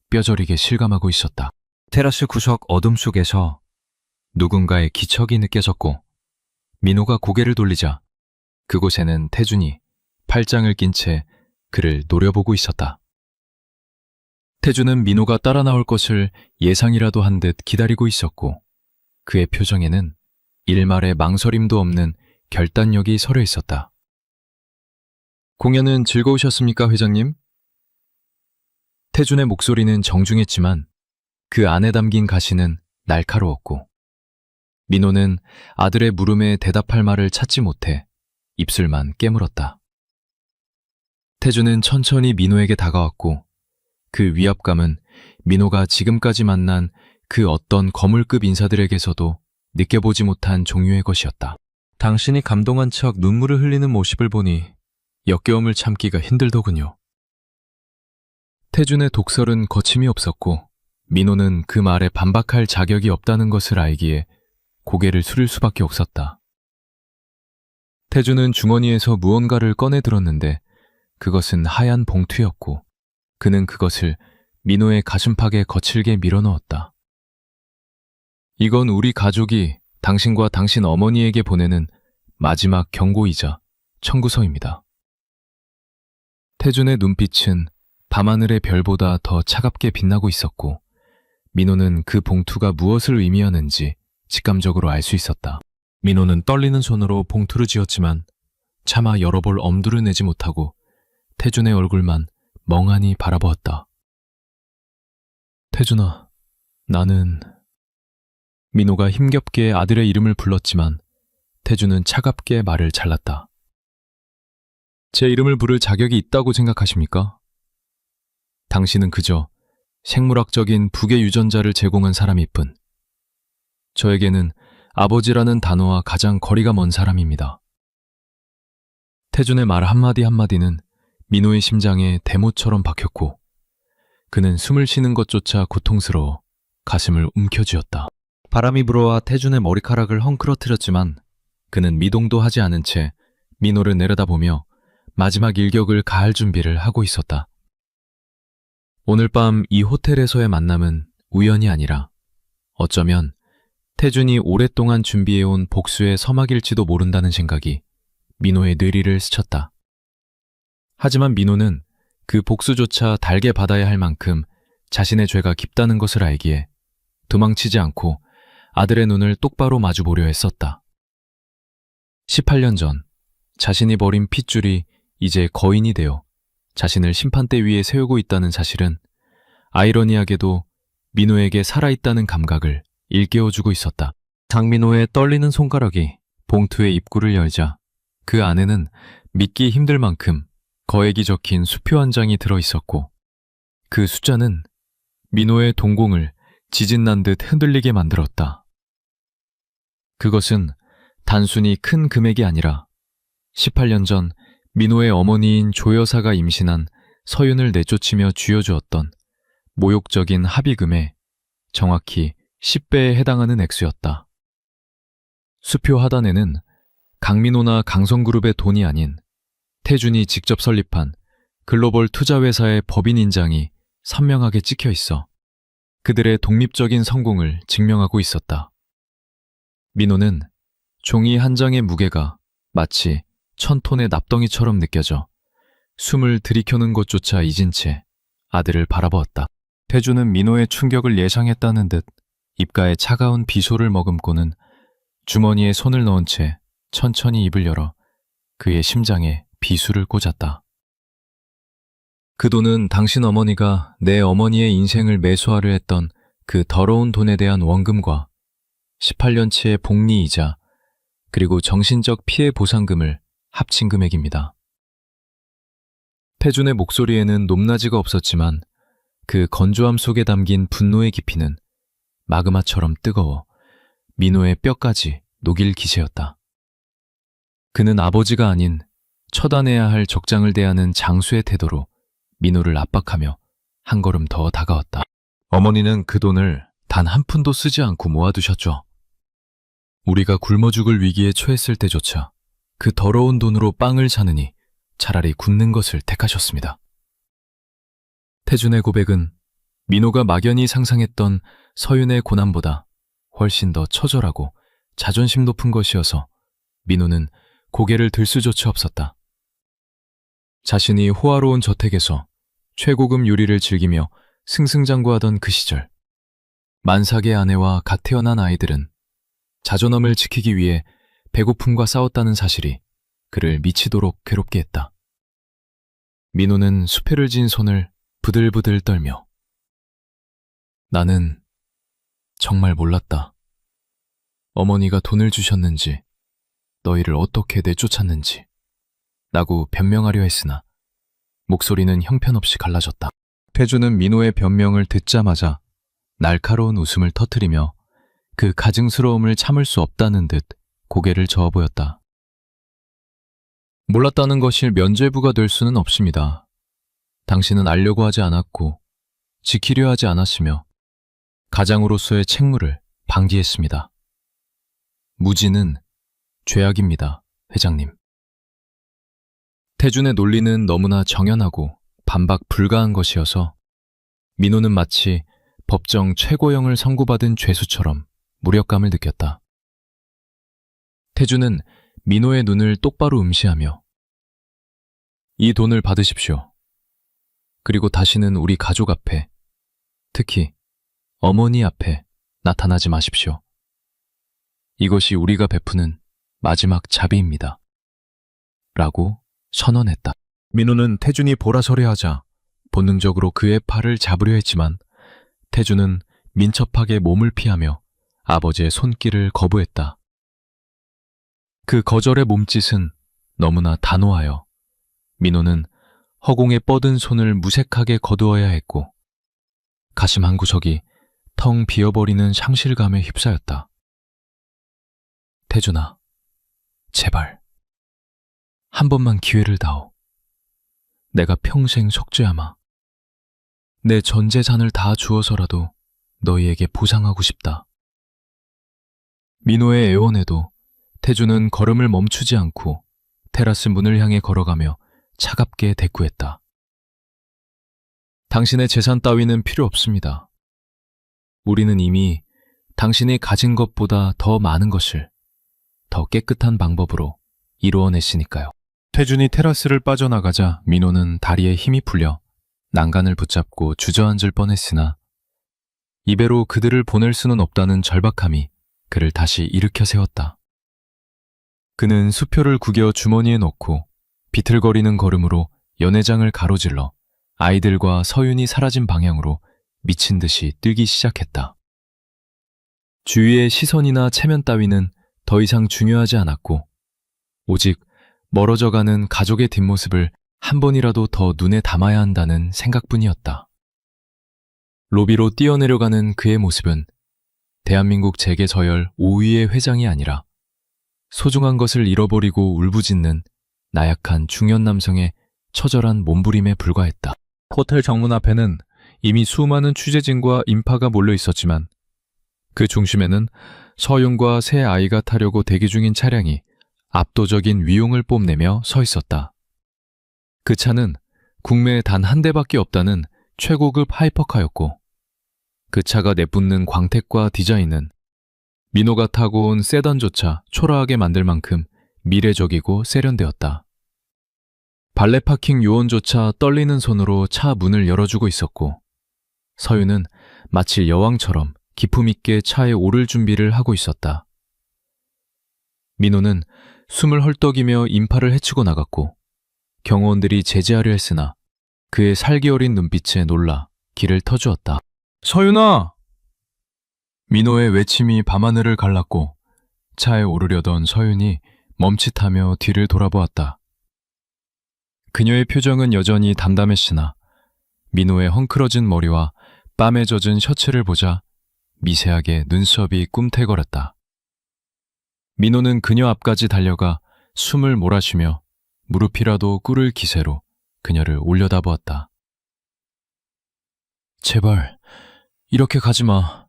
S1: 뼈저리게 실감하고 있었다. 테라스 구석 어둠 속에서 누군가의 기척이 느껴졌고, 민호가 고개를 돌리자 그곳에는 태준이 팔짱을 낀 채 그를 노려보고 있었다. 태준은 민호가 따라 나올 것을 예상이라도 한 듯 기다리고 있었고, 그의 표정에는 일말의 망설임도 없는 결단력이 서려 있었다. 공연은 즐거우셨습니까, 회장님? 태준의 목소리는 정중했지만 그 안에 담긴 가시는 날카로웠고, 민호는 아들의 물음에 대답할 말을 찾지 못해 입술만 깨물었다. 태주는 천천히 민호에게 다가왔고 그 위압감은 민호가 지금까지 만난 그 어떤 거물급 인사들에게서도 느껴보지 못한 종류의 것이었다. 당신이 감동한 척 눈물을 흘리는 모습을 보니 역겨움을 참기가 힘들더군요. 태준의 독설은 거침이 없었고 민호는 그 말에 반박할 자격이 없다는 것을 알기에 고개를 숙일 수밖에 없었다. 태준은 주머니에서 무언가를 꺼내 들었는데 그것은 하얀 봉투였고 그는 그것을 민호의 가슴팍에 거칠게 밀어넣었다. 이건 우리 가족이 당신과 당신 어머니에게 보내는 마지막 경고이자 청구서입니다. 태준의 눈빛은 밤하늘의 별보다 더 차갑게 빛나고 있었고 민호는 그 봉투가 무엇을 의미하는지 직감적으로 알 수 있었다. 민호는 떨리는 손으로 봉투를 쥐었지만 차마 열어볼 엄두를 내지 못하고 태준의 얼굴만 멍하니 바라보았다. 태준아, 나는... 민호가 힘겹게 아들의 이름을 불렀지만 태준은 차갑게 말을 잘랐다. 제 이름을 부를 자격이 있다고 생각하십니까? 당신은 그저 생물학적인 부계 유전자를 제공한 사람일 뿐. 저에게는 아버지라는 단어와 가장 거리가 먼 사람입니다. 태준의 말 한마디 한마디는 민호의 심장에 대못처럼 박혔고 그는 숨을 쉬는 것조차 고통스러워 가슴을 움켜쥐었다. 바람이 불어와 태준의 머리카락을 헝클어뜨렸지만 그는 미동도 하지 않은 채 민호를 내려다보며 마지막 일격을 가할 준비를 하고 있었다. 오늘 밤 이 호텔에서의 만남은 우연이 아니라 어쩌면 태준이 오랫동안 준비해온 복수의 서막일지도 모른다는 생각이 민호의 뇌리를 스쳤다. 하지만 민호는 그 복수조차 달게 받아야 할 만큼 자신의 죄가 깊다는 것을 알기에 도망치지 않고 아들의 눈을 똑바로 마주보려 했었다. 18년 전 자신이 버린 핏줄이 이제 거인이 되어 자신을 심판대 위에 세우고 있다는 사실은 아이러니하게도 민호에게 살아있다는 감각을 일깨워주고 있었다. 장민호의 떨리는 손가락이 봉투의 입구를 열자 그 안에는 믿기 힘들 만큼 거액이 적힌 수표 한 장이 들어있었고 그 숫자는 민호의 동공을 지진난 듯 흔들리게 만들었다. 그것은 단순히 큰 금액이 아니라 18년 전 민호의 어머니인 조 여사가 임신한 서윤을 내쫓으며 쥐어주었던 모욕적인 합의금의 정확히 10배에 해당하는 액수였다. 수표 하단에는 강민호나 강성그룹의 돈이 아닌 태준이 직접 설립한 글로벌 투자회사의 법인 인장이 선명하게 찍혀 있어 그들의 독립적인 성공을 증명하고 있었다. 민호는 종이 한 장의 무게가 마치 1000톤의 납덩이처럼 느껴져 숨을 들이켜는 것조차 잊은 채 아들을 바라보았다. 태준은 민호의 충격을 예상했다는 듯 입가에 차가운 비소를 머금고는 주머니에 손을 넣은 채 천천히 입을 열어 그의 심장에 비수를 꽂았다. 그 돈은 당신 어머니가 내 어머니의 인생을 매수하려 했던 그 더러운 돈에 대한 원금과 18년치의 복리이자 그리고 정신적 피해 보상금을 합친 금액입니다. 태준의 목소리에는 높낮이가 없었지만 그 건조함 속에 담긴 분노의 깊이는 마그마처럼 뜨거워 민호의 뼈까지 녹일 기세였다. 그는 아버지가 아닌 처단해야 할 적장을 대하는 장수의 태도로 민호를 압박하며 한 걸음 더 다가왔다. 어머니는 그 돈을 단 한 푼도 쓰지 않고 모아두셨죠. 우리가 굶어 죽을 위기에 처했을 때조차 그 더러운 돈으로 빵을 사느니 차라리 굶는 것을 택하셨습니다. 태준의 고백은 민호가 막연히 상상했던 서윤의 고난보다 훨씬 더 처절하고 자존심 높은 것이어서 민호는 고개를 들 수조차 없었다. 자신이 호화로운 저택에서 최고급 요리를 즐기며 승승장구하던 그 시절, 만삭의 아내와 갓 태어난 아이들은 자존감을 지키기 위해 배고픔과 싸웠다는 사실이 그를 미치도록 괴롭게 했다. 민호는 수표를 쥔 손을 부들부들 떨며 나는 정말 몰랐다. 어머니가 돈을 주셨는지 너희를 어떻게 내쫓았는지 라고 변명하려 했으나 목소리는 형편없이 갈라졌다. 태주는 민호의 변명을 듣자마자 날카로운 웃음을 터뜨리며 그 가증스러움을 참을 수 없다는 듯 고개를 저어 보였다. 몰랐다는 것이 면죄부가 될 수는 없습니다. 당신은 알려고 하지 않았고 지키려 하지 않았으며 가장으로서의 책무를 방기했습니다. 무지는 죄악입니다, 회장님. 태준의 논리는 너무나 정연하고 반박 불가한 것이어서 민호는 마치 법정 최고형을 선고받은 죄수처럼 무력감을 느꼈다. 태준은 민호의 눈을 똑바로 음시하며 이 돈을 받으십시오. 그리고 다시는 우리 가족 앞에, 특히 어머니 앞에 나타나지 마십시오. 이것이 우리가 베푸는 마지막 자비입니다. 라고 선언했다. 민호는 태준이 보라서래하자 본능적으로 그의 팔을 잡으려 했지만 태준은 민첩하게 몸을 피하며 아버지의 손길을 거부했다. 그 거절의 몸짓은 너무나 단호하여 민호는 허공에 뻗은 손을 무색하게 거두어야 했고 가슴 한구석이 텅 비어버리는 상실감에 휩싸였다. 태준아, 제발 한 번만 기회를 다오. 내가 평생 속죄하마. 내 전 재산을 다 주어서라도 너희에게 보상하고 싶다. 민호의 애원에도 태준은 걸음을 멈추지 않고 테라스 문을 향해 걸어가며 차갑게 대꾸했다. 당신의 재산 따위는 필요 없습니다. 우리는 이미 당신이 가진 것보다 더 많은 것을 더 깨끗한 방법으로 이루어냈으니까요. 태준이 테라스를 빠져나가자 민호는 다리에 힘이 풀려 난간을 붙잡고 주저앉을 뻔했으나 이배로 그들을 보낼 수는 없다는 절박함이 그를 다시 일으켜 세웠다. 그는 수표를 구겨 주머니에 넣고 비틀거리는 걸음으로 연회장을 가로질러 아이들과 서윤이 사라진 방향으로 미친 듯이 뛰기 시작했다. 주위의 시선이나 체면 따위는 더 이상 중요하지 않았고 오직 멀어져가는 가족의 뒷모습을 한 번이라도 더 눈에 담아야 한다는 생각뿐이었다. 로비로 뛰어내려가는 그의 모습은 대한민국 재계서열 5위의 회장이 아니라 소중한 것을 잃어버리고 울부짖는 나약한 중년 남성의 처절한 몸부림에 불과했다. 호텔 정문 앞에는 이미 수많은 취재진과 인파가 몰려 있었지만 그 중심에는 서윤과 새 아이가 타려고 대기 중인 차량이 압도적인 위용을 뽐내며 서 있었다. 그 차는 국내에 단 한 대밖에 없다는 최고급 하이퍼카였고 그 차가 내뿜는 광택과 디자인은 민호가 타고 온 세단조차 초라하게 만들 만큼 미래적이고 세련되었다. 발레 파킹 요원조차 떨리는 손으로 차 문을 열어주고 있었고 서윤은 마치 여왕처럼 기품 있게 차에 오를 준비를 하고 있었다. 민호는 숨을 헐떡이며 인파를 헤치고 나갔고 경호원들이 제지하려 했으나 그의 살기 어린 눈빛에 놀라 길을 터주었다. 서윤아! 민호의 외침이 밤하늘을 갈랐고 차에 오르려던 서윤이 멈칫하며 뒤를 돌아보았다. 그녀의 표정은 여전히 담담했으나 민호의 헝클어진 머리와 땀에 젖은 셔츠를 보자 미세하게 눈썹이 꿈틀거렸다. 민호는 그녀 앞까지 달려가 숨을 몰아쉬며 무릎이라도 꿇을 기세로 그녀를 올려다보았다. 제발 이렇게 가지마.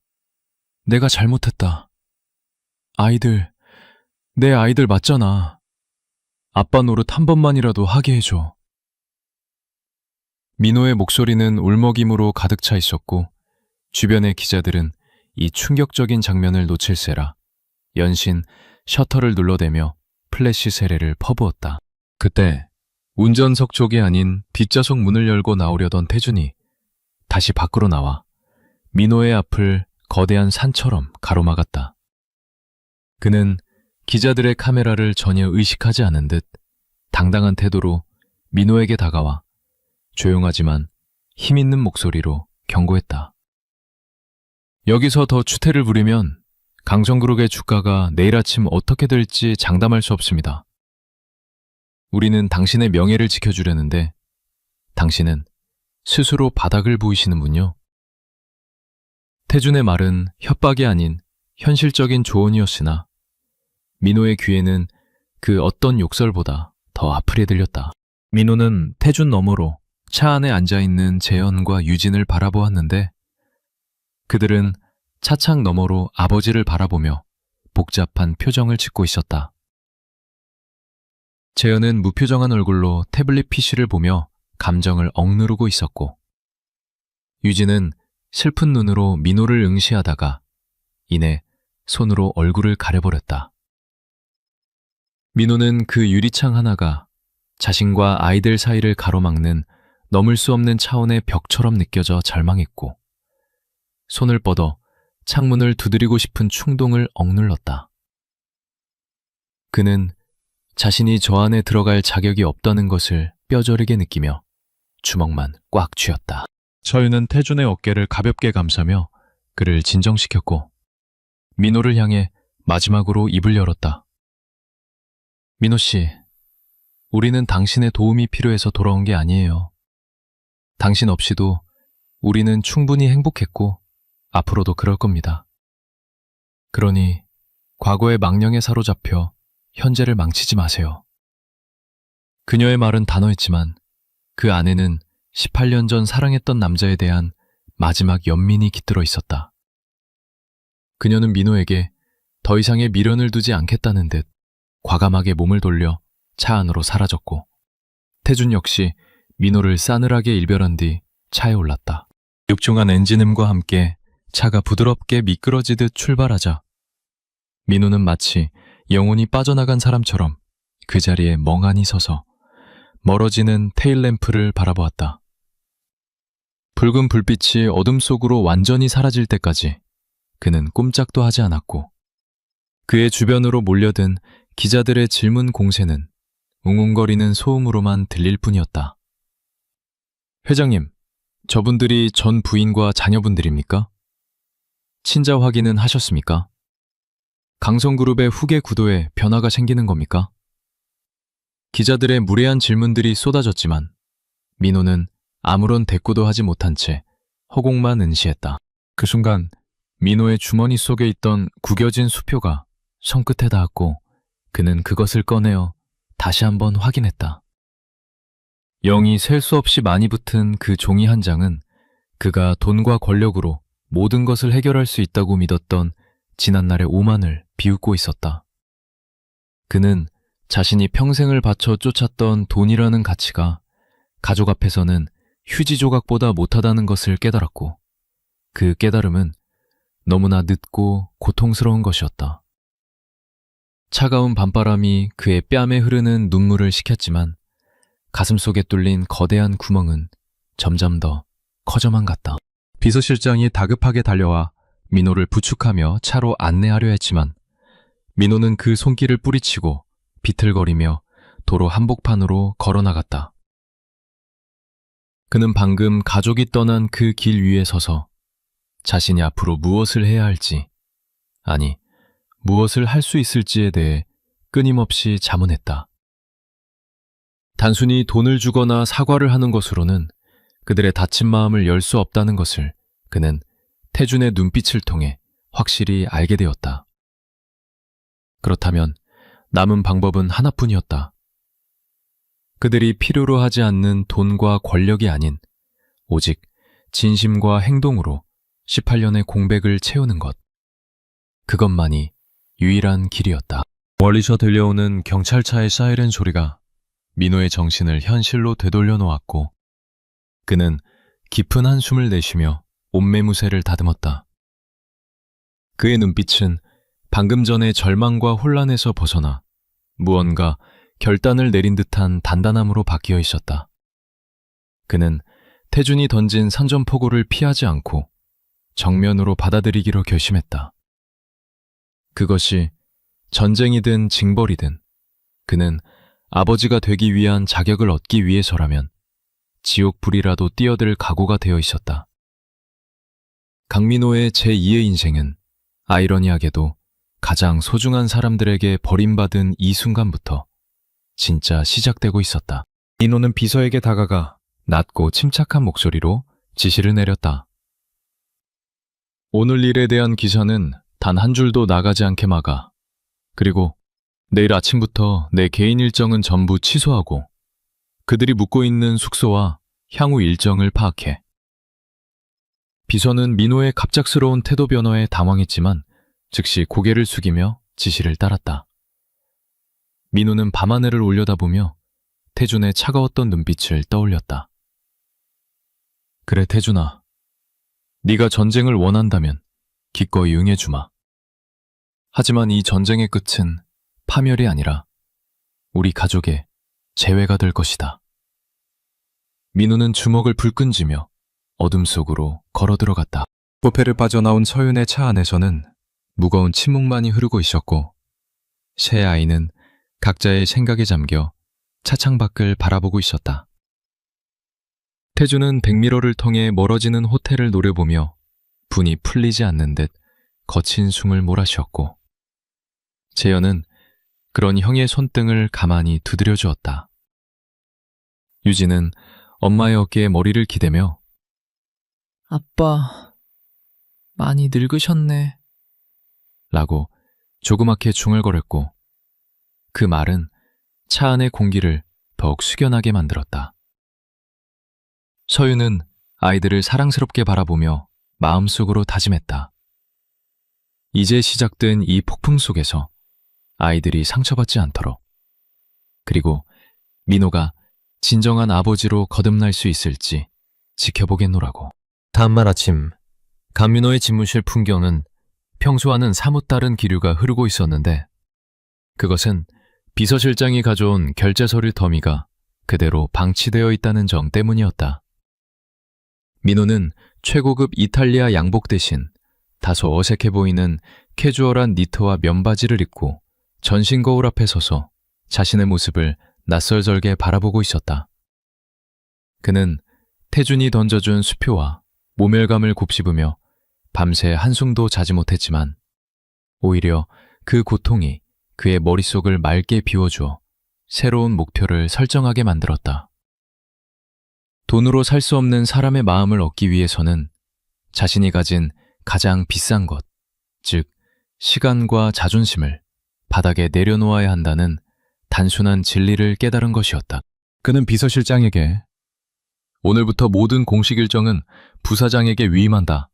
S1: 내가 잘못했다. 내 아이들 맞잖아. 아빠 노릇 한 번만이라도 하게 해줘. 민호의 목소리는 울먹임으로 가득 차 있었고 주변의 기자들은 이 충격적인 장면을 놓칠세라 연신 셔터를 눌러대며 플래시 세례를 퍼부었다. 그때 운전석 쪽이 아닌 뒷좌석 문을 열고 나오려던 태준이 다시 밖으로 나와 민호의 앞을 거대한 산처럼 가로막았다. 그는 기자들의 카메라를 전혀 의식하지 않은 듯 당당한 태도로 민호에게 다가와 조용하지만 힘있는 목소리로 경고했다. 여기서 더 추태를 부리면 강성그룹의 주가가 내일 아침 어떻게 될지 장담할 수 없습니다. 우리는 당신의 명예를 지켜주려는데 당신은 스스로 바닥을 보이시는군요. 태준의 말은 협박이 아닌 현실적인 조언이었으나 민호의 귀에는 그 어떤 욕설보다 더 아프게 들렸다. 민호는 태준 너머로 차 안에 앉아있는 재현과 유진을 바라보았는데 그들은 차창 너머로 아버지를 바라보며 복잡한 표정을 짓고 있었다. 재현은 무표정한 얼굴로 태블릿 PC를 보며 감정을 억누르고 있었고 유진은 슬픈 눈으로 민호를 응시하다가 이내 손으로 얼굴을 가려버렸다. 민호는 그 유리창 하나가 자신과 아이들 사이를 가로막는 넘을 수 없는 차원의 벽처럼 느껴져 절망했고 손을 뻗어 창문을 두드리고 싶은 충동을 억눌렀다. 그는 자신이 저 안에 들어갈 자격이 없다는 것을 뼈저리게 느끼며 주먹만 꽉 쥐었다. 서윤은 태준의 어깨를 가볍게 감싸며 그를 진정시켰고 민호를 향해 마지막으로 입을 열었다. 민호 씨, 우리는 당신의 도움이 필요해서 돌아온 게 아니에요. 당신 없이도 우리는 충분히 행복했고 앞으로도 그럴 겁니다. 그러니 과거의 망령에 사로잡혀 현재를 망치지 마세요. 그녀의 말은 단호했지만 그 안에는 18년 전 사랑했던 남자에 대한 마지막 연민이 깃들어 있었다. 그녀는 민호에게 더 이상의 미련을 두지 않겠다는 듯 과감하게 몸을 돌려 차 안으로 사라졌고 태준 역시 민호를 싸늘하게 일별한 뒤 차에 올랐다. 육중한 엔진음과 함께 차가 부드럽게 미끄러지듯 출발하자 민호는 마치 영혼이 빠져나간 사람처럼 그 자리에 멍하니 서서 멀어지는 테일램프를 바라보았다. 붉은 불빛이 어둠 속으로 완전히 사라질 때까지 그는 꼼짝도 하지 않았고 그의 주변으로 몰려든 기자들의 질문 공세는 웅웅거리는 소음으로만 들릴 뿐이었다. 회장님, 저분들이 전 부인과 자녀분들입니까? 친자 확인은 하셨습니까? 강성그룹의 후계 구도에 변화가 생기는 겁니까? 기자들의 무례한 질문들이 쏟아졌지만 민호는 아무런 대꾸도 하지 못한 채 허공만 응시했다. 그 순간 민호의 주머니 속에 있던 구겨진 수표가 손끝에 닿았고 그는 그것을 꺼내어 다시 한번 확인했다. 0이 셀 수 없이 많이 붙은 그 종이 한 장은 그가 돈과 권력으로 모든 것을 해결할 수 있다고 믿었던 지난날의 오만을 비웃고 있었다. 그는 자신이 평생을 바쳐 쫓았던 돈이라는 가치가 가족 앞에서는 휴지 조각보다 못하다는 것을 깨달았고 그 깨달음은 너무나 늦고 고통스러운 것이었다. 차가운 밤바람이 그의 뺨에 흐르는 눈물을 식혔지만 가슴속에 뚫린 거대한 구멍은 점점 더 커져만 갔다. 비서실장이 다급하게 달려와 민호를 부축하며 차로 안내하려 했지만 민호는 그 손길을 뿌리치고 비틀거리며 도로 한복판으로 걸어나갔다. 그는 방금 가족이 떠난 그 길 위에 서서 자신이 앞으로 무엇을 해야 할지, 아니 무엇을 할 수 있을지에 대해 끊임없이 자문했다. 단순히 돈을 주거나 사과를 하는 것으로는 그들의 다친 마음을 열 수 없다는 것을 그는 태준의 눈빛을 통해 확실히 알게 되었다. 그렇다면 남은 방법은 하나뿐이었다. 그들이 필요로 하지 않는 돈과 권력이 아닌 오직 진심과 행동으로 18년의 공백을 채우는 것. 그것만이 유일한 길이었다. 멀리서 들려오는 경찰차의 사이렌 소리가 민호의 정신을 현실로 되돌려 놓았고 그는 깊은 한숨을 내쉬며 옷매무새를 다듬었다. 그의 눈빛은 방금 전의 절망과 혼란에서 벗어나 무언가 결단을 내린 듯한 단단함으로 바뀌어 있었다. 그는 태준이 던진 산전포고를 피하지 않고 정면으로 받아들이기로 결심했다. 그것이 전쟁이든 징벌이든 그는 아버지가 되기 위한 자격을 얻기 위해서라면 지옥불이라도 뛰어들 각오가 되어 있었다. 강민호의 제2의 인생은 아이러니하게도 가장 소중한 사람들에게 버림받은 이 순간부터 진짜 시작되고 있었다. 민호는 비서에게 다가가 낮고 침착한 목소리로 지시를 내렸다. 오늘 일에 대한 기사는 단 한 줄도 나가지 않게 막아. 그리고 내일 아침부터 내 개인 일정은 전부 취소하고 그들이 묵고 있는 숙소와 향후 일정을 파악해. 비서는 민호의 갑작스러운 태도 변화에 당황했지만 즉시 고개를 숙이며 지시를 따랐다. 민호는 밤하늘을 올려다보며 태준의 차가웠던 눈빛을 떠올렸다. 그래, 태준아. 네가 전쟁을 원한다면 기꺼이 응해주마. 하지만 이 전쟁의 끝은 파멸이 아니라 우리 가족의 재회가 될 것이다. 민호는 주먹을 불끈쥐며 어둠 속으로 걸어 들어갔다. 코페를 빠져나온 서윤의 차 안에서는 무거운 침묵만이 흐르고 있었고 세 아이는 각자의 생각에 잠겨 차창 밖을 바라보고 있었다. 태주는 백미러를 통해 멀어지는 호텔을 노려보며 분이 풀리지 않는 듯 거친 숨을 몰아쉬었고 재현은 그런 형의 손등을 가만히 두드려 주었다. 유진은 엄마의 어깨에 머리를 기대며
S2: 아빠, 많이 늙으셨네.
S1: 라고 조그맣게 중얼거렸고 그 말은 차 안의 공기를 더욱 숙연하게 만들었다. 서윤은 아이들을 사랑스럽게 바라보며 마음속으로 다짐했다. 이제 시작된 이 폭풍 속에서 아이들이 상처받지 않도록, 그리고 민호가 진정한 아버지로 거듭날 수 있을지 지켜보겠노라고. 다음날 아침, 강민호의 집무실 풍경은 평소와는 사뭇 다른 기류가 흐르고 있었는데 그것은 비서실장이 가져온 결제 서류 더미가 그대로 방치되어 있다는 점 때문이었다. 민호는 최고급 이탈리아 양복 대신 다소 어색해 보이는 캐주얼한 니트와 면바지를 입고 전신 거울 앞에 서서 자신의 모습을 낯설절게 바라보고 있었다. 그는 태준이 던져준 수표와 모멸감을 곱씹으며 밤새 한숨도 자지 못했지만 오히려 그 고통이 그의 머릿속을 맑게 비워주어 새로운 목표를 설정하게 만들었다. 돈으로 살 수 없는 사람의 마음을 얻기 위해서는 자신이 가진 가장 비싼 것, 즉 시간과 자존심을 바닥에 내려놓아야 한다는 단순한 진리를 깨달은 것이었다. 그는 비서실장에게 오늘부터 모든 공식 일정은 부사장에게 위임한다.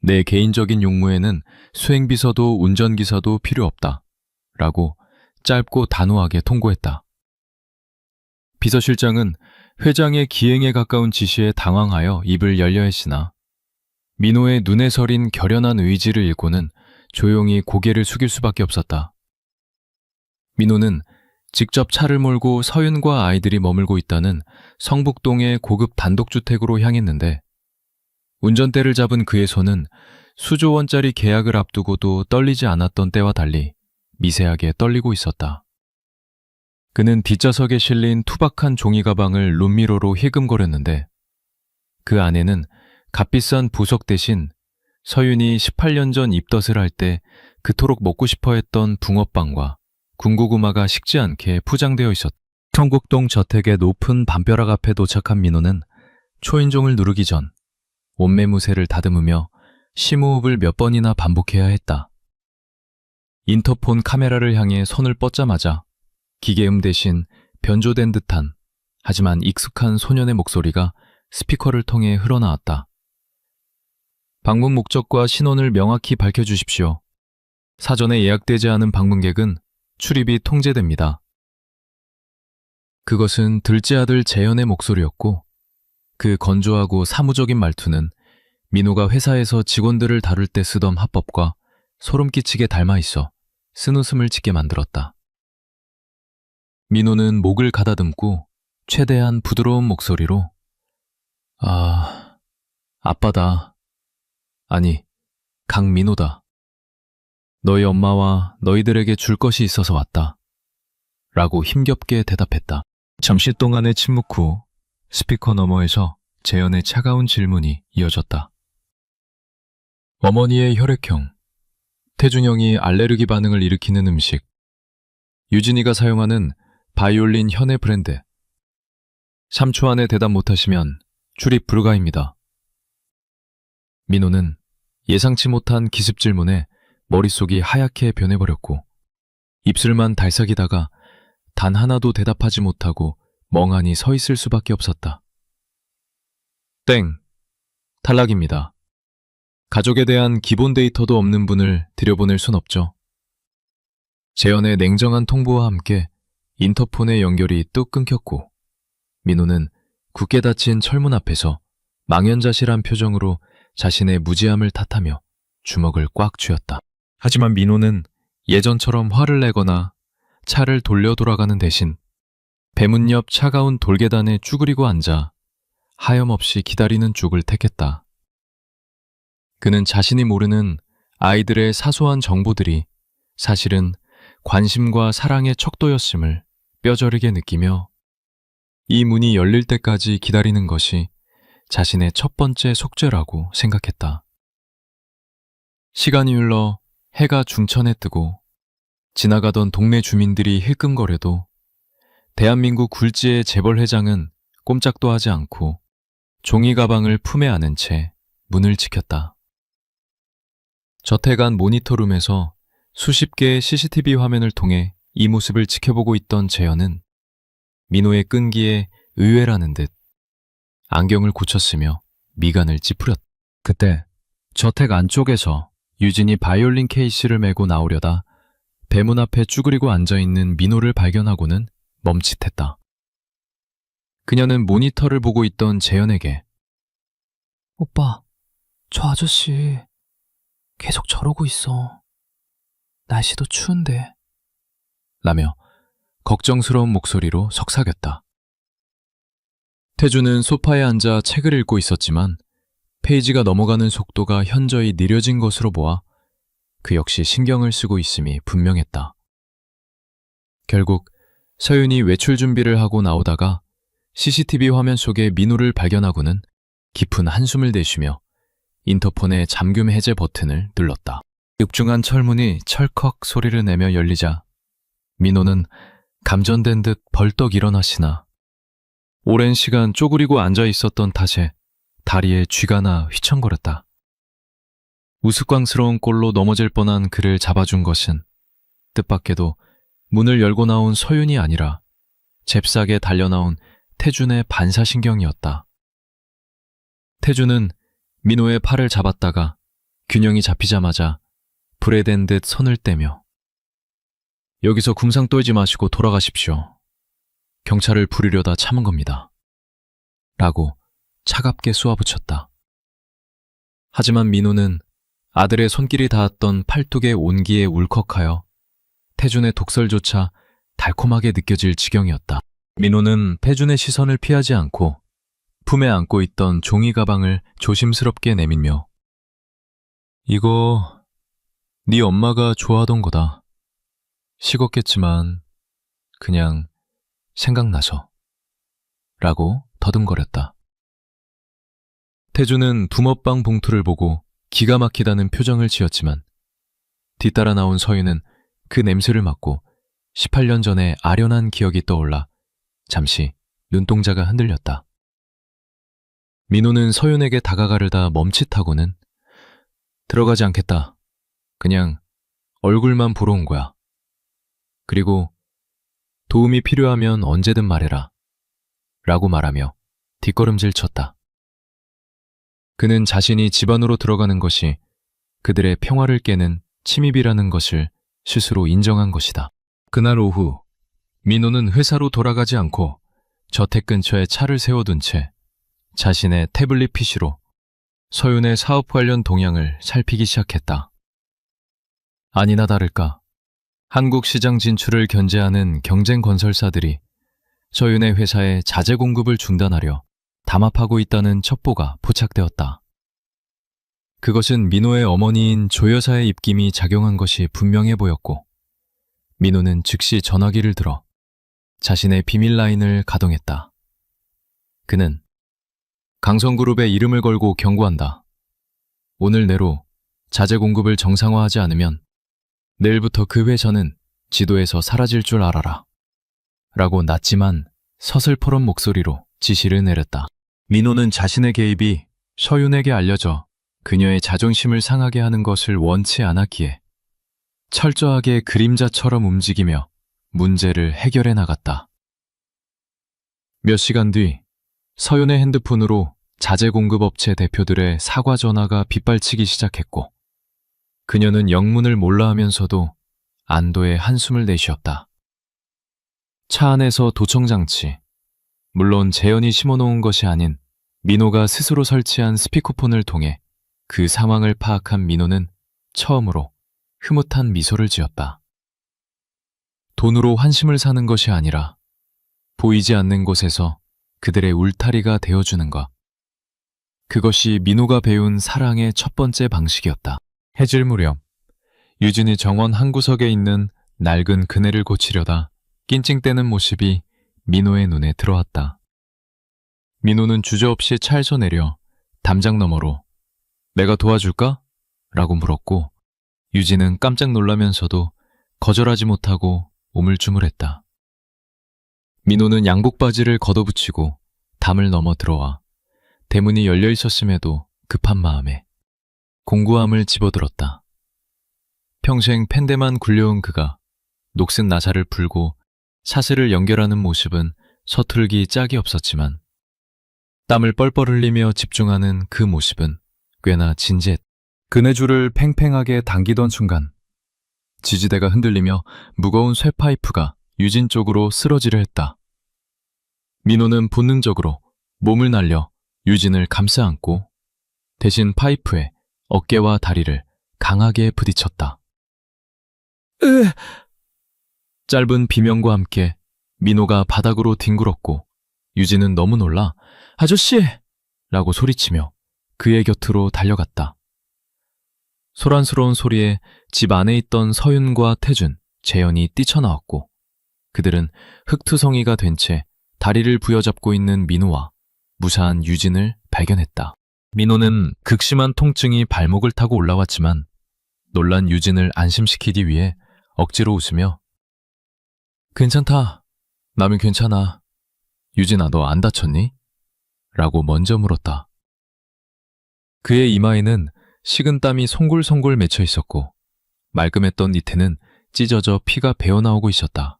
S1: 내 개인적인 용무에는 수행비서도 운전기사도 필요 없다. 라고 짧고 단호하게 통고했다. 비서실장은 회장의 기행에 가까운 지시에 당황하여 입을 열려 했으나 민호의 눈에 서린 결연한 의지를 읽고는 조용히 고개를 숙일 수밖에 없었다. 민호는 직접 차를 몰고 서윤과 아이들이 머물고 있다는 성북동의 고급 단독주택으로 향했는데 운전대를 잡은 그의 손은 수조 원짜리 계약을 앞두고도 떨리지 않았던 때와 달리 미세하게 떨리고 있었다. 그는 뒷좌석에 실린 투박한 종이 가방을 룸미러로 힐끔거렸는데 그 안에는 값비싼 부석 대신 서윤이 18년 전 입덧을 할 때 그토록 먹고 싶어 했던 붕어빵과 군고구마가 식지 않게 포장되어 있었다. 성북동 저택의 높은 담벼락 앞에 도착한 민호는 초인종을 누르기 전 옷매무새를 다듬으며 심호흡을 몇 번이나 반복해야 했다. 인터폰 카메라를 향해 손을 뻗자마자 기계음 대신 변조된 듯한 하지만 익숙한 소년의 목소리가 스피커를 통해 흘러나왔다. 방문 목적과 신원을 명확히 밝혀주십시오. 사전에 예약되지 않은 방문객은 출입이 통제됩니다. 그것은 둘째 아들 재현의 목소리였고 그 건조하고 사무적인 말투는 민호가 회사에서 직원들을 다룰 때 쓰던 화법과 소름 끼치게 닮아 있어 쓴웃음을 짓게 만들었다. 민호는 목을 가다듬고 최대한 부드러운 목소리로 아빠다. 아니, 강민호다. 너희 엄마와 너희들에게 줄 것이 있어서 왔다. 라고 힘겹게 대답했다. 잠시 동안의 침묵 후 스피커 너머에서 재현의 차가운 질문이 이어졌다. 어머니의 혈액형, 태준형이 알레르기 반응을 일으키는 음식, 유진이가 사용하는 바이올린 현의 브랜드, 3초 안에 대답 못하시면 출입 불가입니다. 민호는 예상치 못한 기습 질문에 머릿속이 하얗게 변해버렸고 입술만 달싹이다가 단 하나도 대답하지 못하고 멍하니 서 있을 수밖에 없었다. 땡. 탈락입니다. 가족에 대한 기본 데이터도 없는 분을 들여보낼 순 없죠. 재현의 냉정한 통보와 함께 인터폰의 연결이 뚝 끊겼고 민호는 굳게 닫힌 철문 앞에서 망연자실한 표정으로 자신의 무지함을 탓하며 주먹을 꽉 쥐었다. 하지만 민호는 예전처럼 화를 내거나 차를 돌려 돌아가는 대신 배문 옆 차가운 돌계단에 쭈그리고 앉아 하염없이 기다리는 쪽을 택했다. 그는 자신이 모르는 아이들의 사소한 정보들이 사실은 관심과 사랑의 척도였음을 뼈저리게 느끼며 이 문이 열릴 때까지 기다리는 것이 자신의 첫 번째 속죄라고 생각했다. 시간이 흘러 해가 중천에 뜨고 지나가던 동네 주민들이 힐끔거려도 대한민국 굴지의 재벌 회장은 꼼짝도 하지 않고 종이 가방을 품에 안은 채 문을 지켰다. 저택 안 모니터룸에서 수십 개의 CCTV 화면을 통해 이 모습을 지켜보고 있던 재현은 민호의 끈기에 의외라는 듯 안경을 고쳤으며 미간을 찌푸렸다. 그때 저택 안쪽에서 유진이 바이올린 케이스를 메고 나오려다 배문 앞에 쭈그리고 앉아있는 민호를 발견하고는 멈칫했다. 그녀는 모니터를 보고 있던 재현에게
S2: 오빠, 저 아저씨 계속 저러고 있어. 날씨도 추운데.
S1: 라며 걱정스러운 목소리로 속삭였다. 태주는 소파에 앉아 책을 읽고 있었지만 페이지가 넘어가는 속도가 현저히 느려진 것으로 보아 그 역시 신경을 쓰고 있음이 분명했다. 결국 서윤이 외출 준비를 하고 나오다가 CCTV 화면 속에 민호를 발견하고는 깊은 한숨을 내쉬며 인터폰의 잠금 해제 버튼을 눌렀다. 육중한 철문이 철컥 소리를 내며 열리자 민호는 감전된 듯 벌떡 일어나시나 오랜 시간 쪼그리고 앉아 있었던 탓에 다리에 쥐가 나 휘청거렸다. 우스꽝스러운 꼴로 넘어질 뻔한 그를 잡아준 것은 뜻밖에도 문을 열고 나온 서윤이 아니라 잽싸게 달려나온 태준의 반사신경이었다. 태준은 민호의 팔을 잡았다가 균형이 잡히자마자 불에 댄 듯 손을 떼며 여기서 궁상 떨지 마시고 돌아가십시오. 경찰을 부르려다 참은 겁니다. 라고 차갑게 쏘아붙였다. 하지만 민호는 아들의 손길이 닿았던 팔뚝의 온기에 울컥하여 태준의 독설조차 달콤하게 느껴질 지경이었다. 민호는 태준의 시선을 피하지 않고 품에 안고 있던 종이 가방을 조심스럽게 내밀며 이거 네 엄마가 좋아하던 거다. 식었겠지만 그냥 생각나서 라고 더듬거렸다. 태준은 붕어빵 봉투를 보고 기가 막히다는 표정을 지었지만 뒤따라 나온 서윤은 그 냄새를 맡고 18년 전의 아련한 기억이 떠올라 잠시 눈동자가 흔들렸다. 민호는 서윤에게 다가가려다 멈칫하고는 들어가지 않겠다. 그냥 얼굴만 보러 온 거야. 그리고 도움이 필요하면 언제든 말해라. 라고 말하며 뒷걸음질 쳤다. 그는 자신이 집 안으로 들어가는 것이 그들의 평화를 깨는 침입이라는 것을 스스로 인정한 것이다. 그날 오후 민호는 회사로 돌아가지 않고 저택 근처에 차를 세워둔 채 자신의 태블릿 PC로 서윤의 사업 관련 동향을 살피기 시작했다. 아니나 다를까 한국 시장 진출을 견제하는 경쟁 건설사들이 서윤의 회사에 자재 공급을 중단하려 담합하고 있다는 첩보가 포착되었다. 그것은 민호의 어머니인 조 여사의 입김이 작용한 것이 분명해 보였고 민호는 즉시 전화기를 들어 자신의 비밀 라인을 가동했다. 그는 강성그룹의 이름을 걸고 경고한다. 오늘 내로 자재 공급을 정상화하지 않으면 내일부터 그 회사는 지도에서 사라질 줄 알아라. 라고 낮지만 서슬퍼런 목소리로 지시를 내렸다. 민호는 자신의 개입이 서윤에게 알려져 그녀의 자존심을 상하게 하는 것을 원치 않았기에 철저하게 그림자처럼 움직이며 문제를 해결해 나갔다. 몇 시간 뒤 서윤의 핸드폰으로 자재공급업체 대표들의 사과 전화가 빗발치기 시작했고 그녀는 영문을 몰라 하면서도 안도의 한숨을 내쉬었다. 차 안에서 도청장치, 물론 재현이 심어놓은 것이 아닌 민호가 스스로 설치한 스피커폰을 통해 그 상황을 파악한 민호는 처음으로 흐뭇한 미소를 지었다. 돈으로 환심을 사는 것이 아니라 보이지 않는 곳에서 그들의 울타리가 되어주는 것. 그것이 민호가 배운 사랑의 첫 번째 방식이었다. 해질 무렵 유진이 정원 한 구석에 있는 낡은 그네를 고치려다 낑찡대는 모습이 민호의 눈에 들어왔다. 민호는 주저없이 차에서 내려 담장 너머로 내가 도와줄까? 라고 물었고 유진은 깜짝 놀라면서도 거절하지 못하고 우물쭈물했다. 민호는 양복 바지를 걷어붙이고 담을 넘어 들어와 대문이 열려 있었음에도 급한 마음에 공구함을 집어들었다. 평생 펜대만 굴려온 그가 녹슨 나사를 풀고 사슬을 연결하는 모습은 서툴기 짝이 없었지만 땀을 뻘뻘 흘리며 집중하는 그 모습은 꽤나 진지했다. 그네줄을 팽팽하게 당기던 순간 지지대가 흔들리며 무거운 쇠파이프가 유진 쪽으로 쓰러지려 했다. 민호는 본능적으로 몸을 날려 유진을 감싸 안고 대신 파이프에 어깨와 다리를 강하게 부딪혔다. 짧은 비명과 함께 민호가 바닥으로 뒹굴었고 유진은 너무 놀라 아저씨! 라고 소리치며 그의 곁으로 달려갔다. 소란스러운 소리에 집 안에 있던 서윤과 태준, 재현이 뛰쳐나왔고 그들은 흙투성이가 된 채 다리를 부여잡고 있는 민호와 무사한 유진을 발견했다. 민호는 극심한 통증이 발목을 타고 올라왔지만 놀란 유진을 안심시키기 위해 억지로 웃으며 괜찮다. 나는 괜찮아. 유진아, 너 안 다쳤니? 라고 먼저 물었다. 그의 이마에는 식은땀이 송골송골 맺혀 있었고 말끔했던 니트는 찢어져 피가 배어나오고 있었다.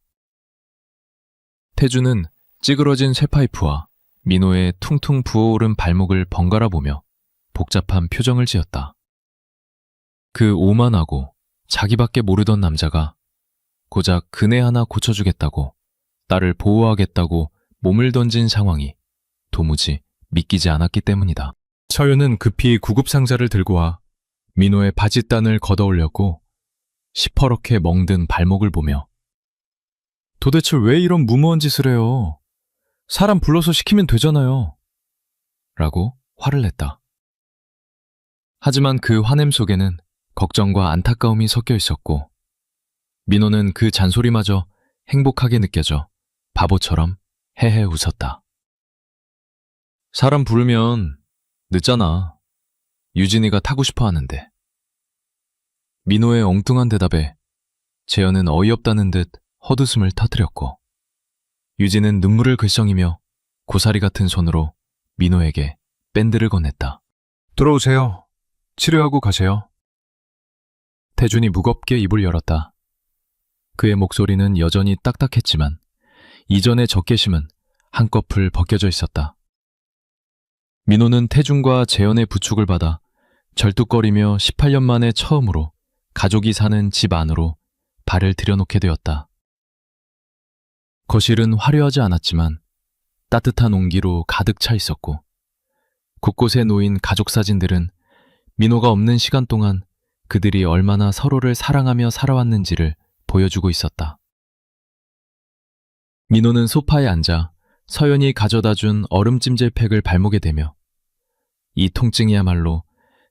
S1: 태주는 찌그러진 쇠파이프와 민호의 퉁퉁 부어오른 발목을 번갈아 보며 복잡한 표정을 지었다. 그 오만하고 자기밖에 모르던 남자가 고작 그네 하나 고쳐주겠다고 딸을 보호하겠다고 몸을 던진 상황이 도무지 믿기지 않았기 때문이다. 서윤은 급히 구급상자를 들고 와 민호의 바짓단을 걷어올렸고 시퍼렇게 멍든 발목을 보며 도대체 왜 이런 무모한 짓을 해요? 사람 불러서 시키면 되잖아요. 라고 화를 냈다. 하지만 그 화냄 속에는 걱정과 안타까움이 섞여 있었고 민호는 그 잔소리마저 행복하게 느껴져 바보처럼 헤헤 웃었다. 사람 부르면 늦잖아. 유진이가 타고 싶어 하는데. 민호의 엉뚱한 대답에 재현은 어이없다는 듯 헛웃음을 터뜨렸고 유진은 눈물을 글썽이며 고사리 같은 손으로 민호에게 밴드를 건넸다. 들어오세요. 치료하고 가세요. 태준이 무겁게 입을 열었다. 그의 목소리는 여전히 딱딱했지만 이전의 적개심은 한꺼풀 벗겨져 있었다. 민호는 태준과 재현의 부축을 받아 절뚝거리며 18년 만에 처음으로 가족이 사는 집 안으로 발을 들여놓게 되었다. 거실은 화려하지 않았지만 따뜻한 온기로 가득 차 있었고 곳곳에 놓인 가족 사진들은 민호가 없는 시간 동안 그들이 얼마나 서로를 사랑하며 살아왔는지를 보여주고 있었다. 민호는 소파에 앉아 서연이 가져다준 얼음찜질팩을 발목에 대며 이 통증이야말로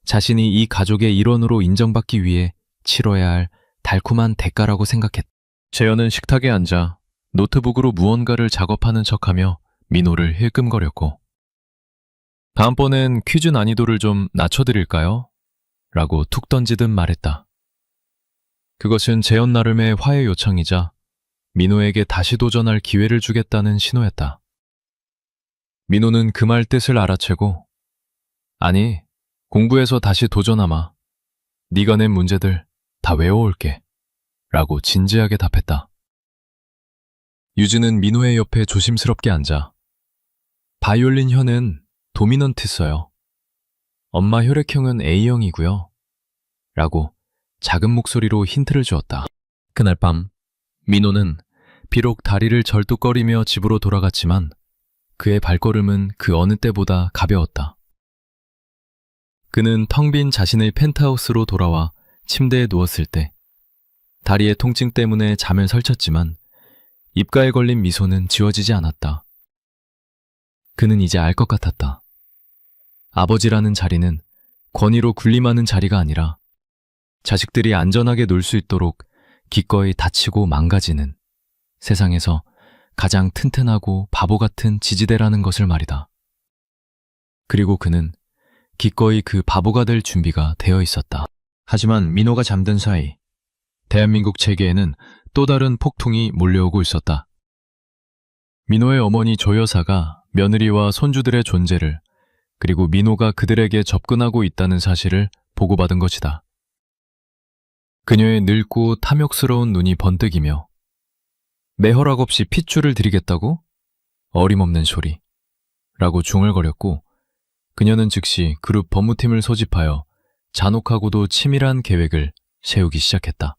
S1: 자신이 이 가족의 일원으로 인정받기 위해 치러야 할 달콤한 대가라고 생각했다. 재현은 식탁에 앉아 노트북으로 무언가를 작업하는 척하며 민호를 힐끔거렸고 다음번엔 퀴즈 난이도를 좀 낮춰드릴까요? 라고 툭 던지듯 말했다. 그것은 재현 나름의 화해 요청이자 민호에게 다시 도전할 기회를 주겠다는 신호였다. 민호는 그 말 뜻을 알아채고 아니, 공부해서 다시 도전하마. 네가 낸 문제들 다 외워올게. 라고 진지하게 답했다. 유진은 민호의 옆에 조심스럽게 앉아. 바이올린 혀는 도미넌트 써요. 엄마 혈액형은 A형이고요. 라고 작은 목소리로 힌트를 주었다. 그날 밤 민호는 비록 다리를 절뚝거리며 집으로 돌아갔지만 그의 발걸음은 그 어느 때보다 가벼웠다. 그는 텅 빈 자신의 펜트하우스로 돌아와 침대에 누웠을 때 다리의 통증 때문에 잠을 설쳤지만 입가에 걸린 미소는 지워지지 않았다. 그는 이제 알 것 같았다. 아버지라는 자리는 권위로 군림하는 자리가 아니라 자식들이 안전하게 놀 수 있도록 기꺼이 다치고 망가지는 세상에서 가장 튼튼하고 바보 같은 지지대라는 것을 말이다. 그리고 그는 기꺼이 그 바보가 될 준비가 되어 있었다. 하지만 민호가 잠든 사이 대한민국 체계에는 또 다른 폭풍이 몰려오고 있었다. 민호의 어머니 조 여사가 며느리와 손주들의 존재를 그리고 민호가 그들에게 접근하고 있다는 사실을 보고받은 것이다. 그녀의 늙고 탐욕스러운 눈이 번뜩이며 내 허락 없이 핏줄을 드리겠다고? 어림없는 소리 라고 중얼거렸고 그녀는 즉시 그룹 법무팀을 소집하여 잔혹하고도 치밀한 계획을 세우기 시작했다.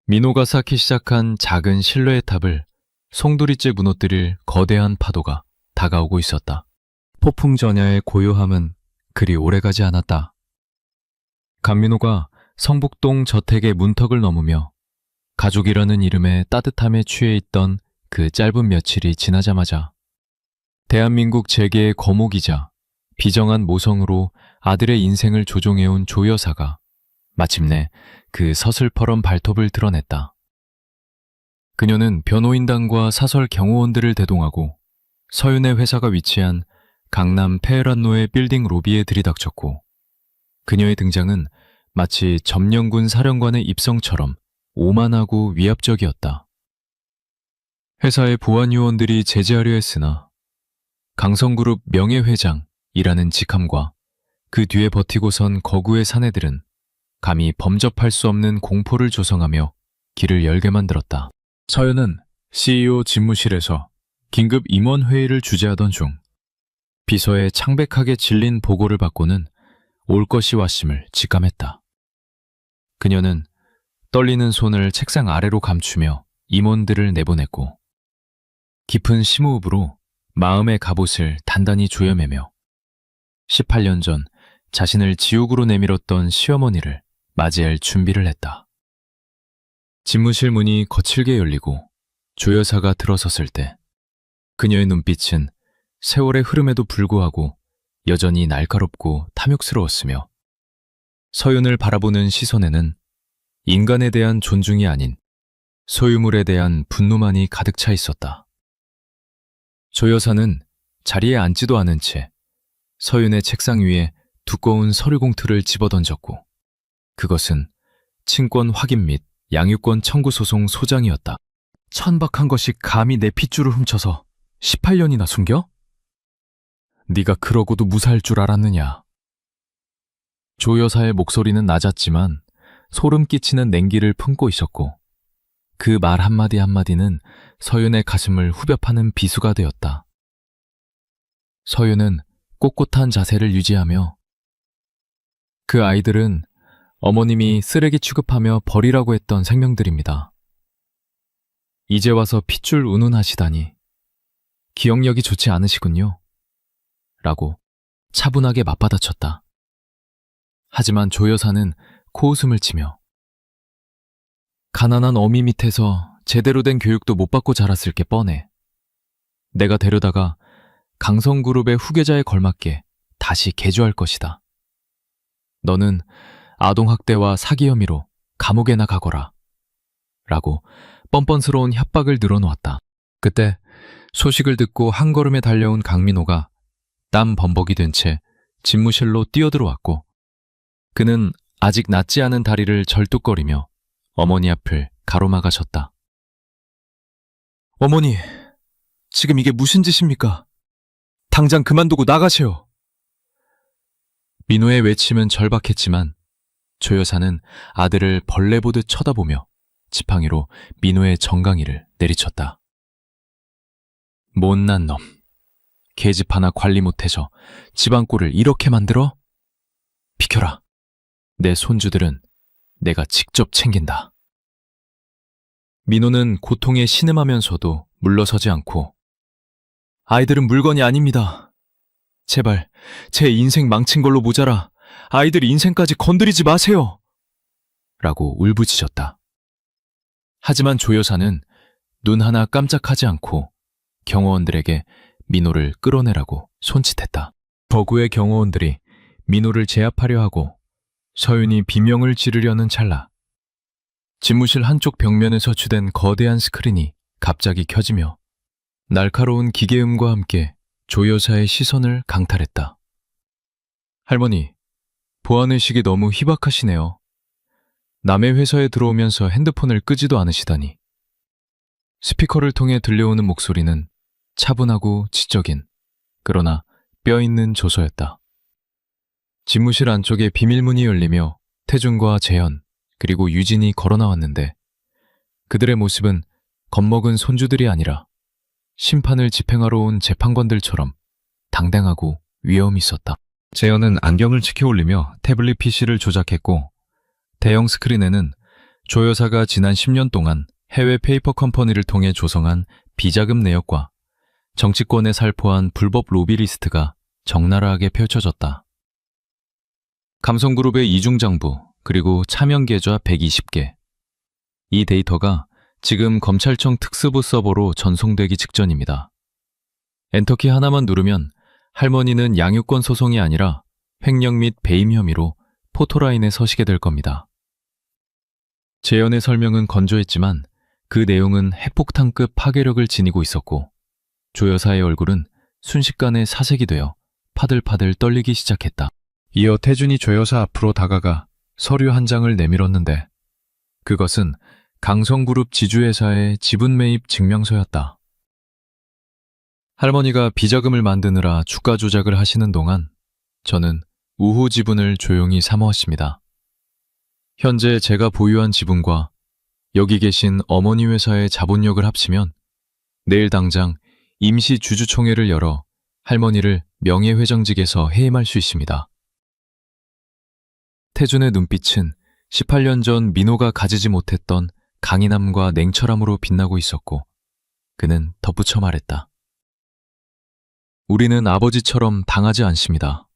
S1: 민호가 쌓기 시작한 작은 신뢰의 탑을 송두리째 무너뜨릴 거대한 파도가 다가오고 있었다. 폭풍전야의 고요함은 그리 오래가지 않았다. 강민호가 성북동 저택의 문턱을 넘으며 가족이라는 이름의 따뜻함에 취해 있던 그 짧은 며칠이 지나자마자 대한민국 재계의 거목이자 비정한 모성으로 아들의 인생을 조종해온 조 여사가 마침내 그 서슬퍼런 발톱을 드러냈다. 그녀는 변호인단과 사설 경호원들을 대동하고 서윤의 회사가 위치한 강남 페헤란로의 빌딩 로비에 들이닥쳤고 그녀의 등장은 마치 점령군 사령관의 입성처럼 오만하고 위압적이었다. 회사의 보안 요원들이 제지하려 했으나 강성그룹 명예회장이라는 직함과 그 뒤에 버티고 선 거구의 사내들은 감히 범접할 수 없는 공포를 조성하며 길을 열게 만들었다. 서연은 CEO 집무실에서 긴급 임원회의를 주재하던 중 비서에 창백하게 질린 보고를 받고는 올 것이 왔음을 직감했다. 그녀는 떨리는 손을 책상 아래로 감추며 임원들을 내보냈고 깊은 심호흡으로 마음의 갑옷을 단단히 조여매며 18년 전 자신을 지옥으로 내밀었던 시어머니를 맞이할 준비를 했다. 집무실 문이 거칠게 열리고 조 여사가 들어섰을 때 그녀의 눈빛은 세월의 흐름에도 불구하고 여전히 날카롭고 탐욕스러웠으며 서윤을 바라보는 시선에는 인간에 대한 존중이 아닌 소유물에 대한 분노만이 가득 차 있었다. 조 여사는 자리에 앉지도 않은 채 서윤의 책상 위에 두꺼운 서류 봉투를 집어던졌고 그것은 친권 확인 및 양육권 청구 소송 소장이었다. 천박한 것이 감히 내 핏줄을 훔쳐서 18년이나 숨겨? 네가 그러고도 무사할 줄 알았느냐. 조 여사의 목소리는 낮았지만 소름 끼치는 냉기를 품고 있었고 그 말 한마디 한마디는 서윤의 가슴을 후벼 파는 비수가 되었다. 서윤은 꼿꼿한 자세를 유지하며 그 아이들은 어머님이 쓰레기 취급하며 버리라고 했던 생명들입니다. 이제 와서 핏줄 운운하시다니 기억력이 좋지 않으시군요. 라고 차분하게 맞받아쳤다. 하지만 조 여사는 코웃음을 치며 가난한 어미 밑에서 제대로 된 교육도 못 받고 자랐을 게 뻔해. 내가 데려다가 강성그룹의 후계자에 걸맞게 다시 개조할 것이다. 너는 아동학대와 사기 혐의로 감옥에나 가거라. 라고 뻔뻔스러운 협박을 늘어놓았다. 그때 소식을 듣고 한 걸음에 달려온 강민호가 땀 범벅이 된 채 집무실로 뛰어들어왔고 그는 아직 낫지 않은 다리를 절뚝거리며 어머니 앞을 가로막아섰다. 어머니, 지금 이게 무슨 짓입니까? 당장 그만두고 나가세요. 민호의 외침은 절박했지만 조 여사는 아들을 벌레 보듯 쳐다보며 지팡이로 민호의 정강이를 내리쳤다. 못난 놈. 계집 하나 관리 못해서 집안 꼴을 이렇게 만들어? 비켜라. 내 손주들은 내가 직접 챙긴다. 민호는 고통에 신음하면서도 물러서지 않고 아이들은 물건이 아닙니다. 제발 제 인생 망친 걸로 모자라 아이들 인생까지 건드리지 마세요. 라고 울부짖었다. 하지만 조 여사는 눈 하나 깜짝하지 않고 경호원들에게 민호를 끌어내라고 손짓했다. 버구의 경호원들이 민호를 제압하려 하고 서윤이 비명을 지르려는 찰나 집무실 한쪽 벽면에 서치된 거대한 스크린이 갑자기 켜지며 날카로운 기계음과 함께 조 여사의 시선을 강탈했다. 할머니, 보안의식이 너무 희박하시네요. 남의 회사에 들어오면서 핸드폰을 끄지도 않으시다니. 스피커를 통해 들려오는 목소리는 차분하고 지적인, 그러나 뼈있는 조서였다. 집무실 안쪽에 비밀문이 열리며 태준과 재현, 그리고 유진이 걸어 나왔는데 그들의 모습은 겁먹은 손주들이 아니라 심판을 집행하러 온 재판관들처럼 당당하고 위엄이 있었다. 재현은 안경을 치켜 올리며 태블릿 PC를 조작했고 대형 스크린에는 조 여사가 지난 10년 동안 해외 페이퍼 컴퍼니를 통해 조성한 비자금 내역과 정치권에 살포한 불법 로비 리스트가 적나라하게 펼쳐졌다. 감성그룹의 이중장부 그리고 차명 계좌 120개. 이 데이터가 지금 검찰청 특수부 서버로 전송되기 직전입니다. 엔터키 하나만 누르면 할머니는 양육권 소송이 아니라 횡령 및 배임 혐의로 포토라인에 서시게 될 겁니다. 재연의 설명은 건조했지만 그 내용은 핵폭탄급 파괴력을 지니고 있었고 조 여사의 얼굴은 순식간에 사색이 되어 파들파들 떨리기 시작했다. 이어 태준이 조 여사 앞으로 다가가 서류 한 장을 내밀었는데 그것은 강성그룹 지주회사의 지분 매입 증명서였다. 할머니가 비자금을 만드느라 주가 조작을 하시는 동안 저는 우호 지분을 조용히 사모았습니다. 현재 제가 보유한 지분과 여기 계신 어머니 회사의 자본력을 합치면 내일 당장 임시 주주총회를 열어 할머니를 명예회장직에서 해임할 수 있습니다. 태준의 눈빛은 18년 전 민호가 가지지 못했던 강인함과 냉철함으로 빛나고 있었고 그는 덧붙여 말했다. 우리는 아버지처럼 당하지 않습니다.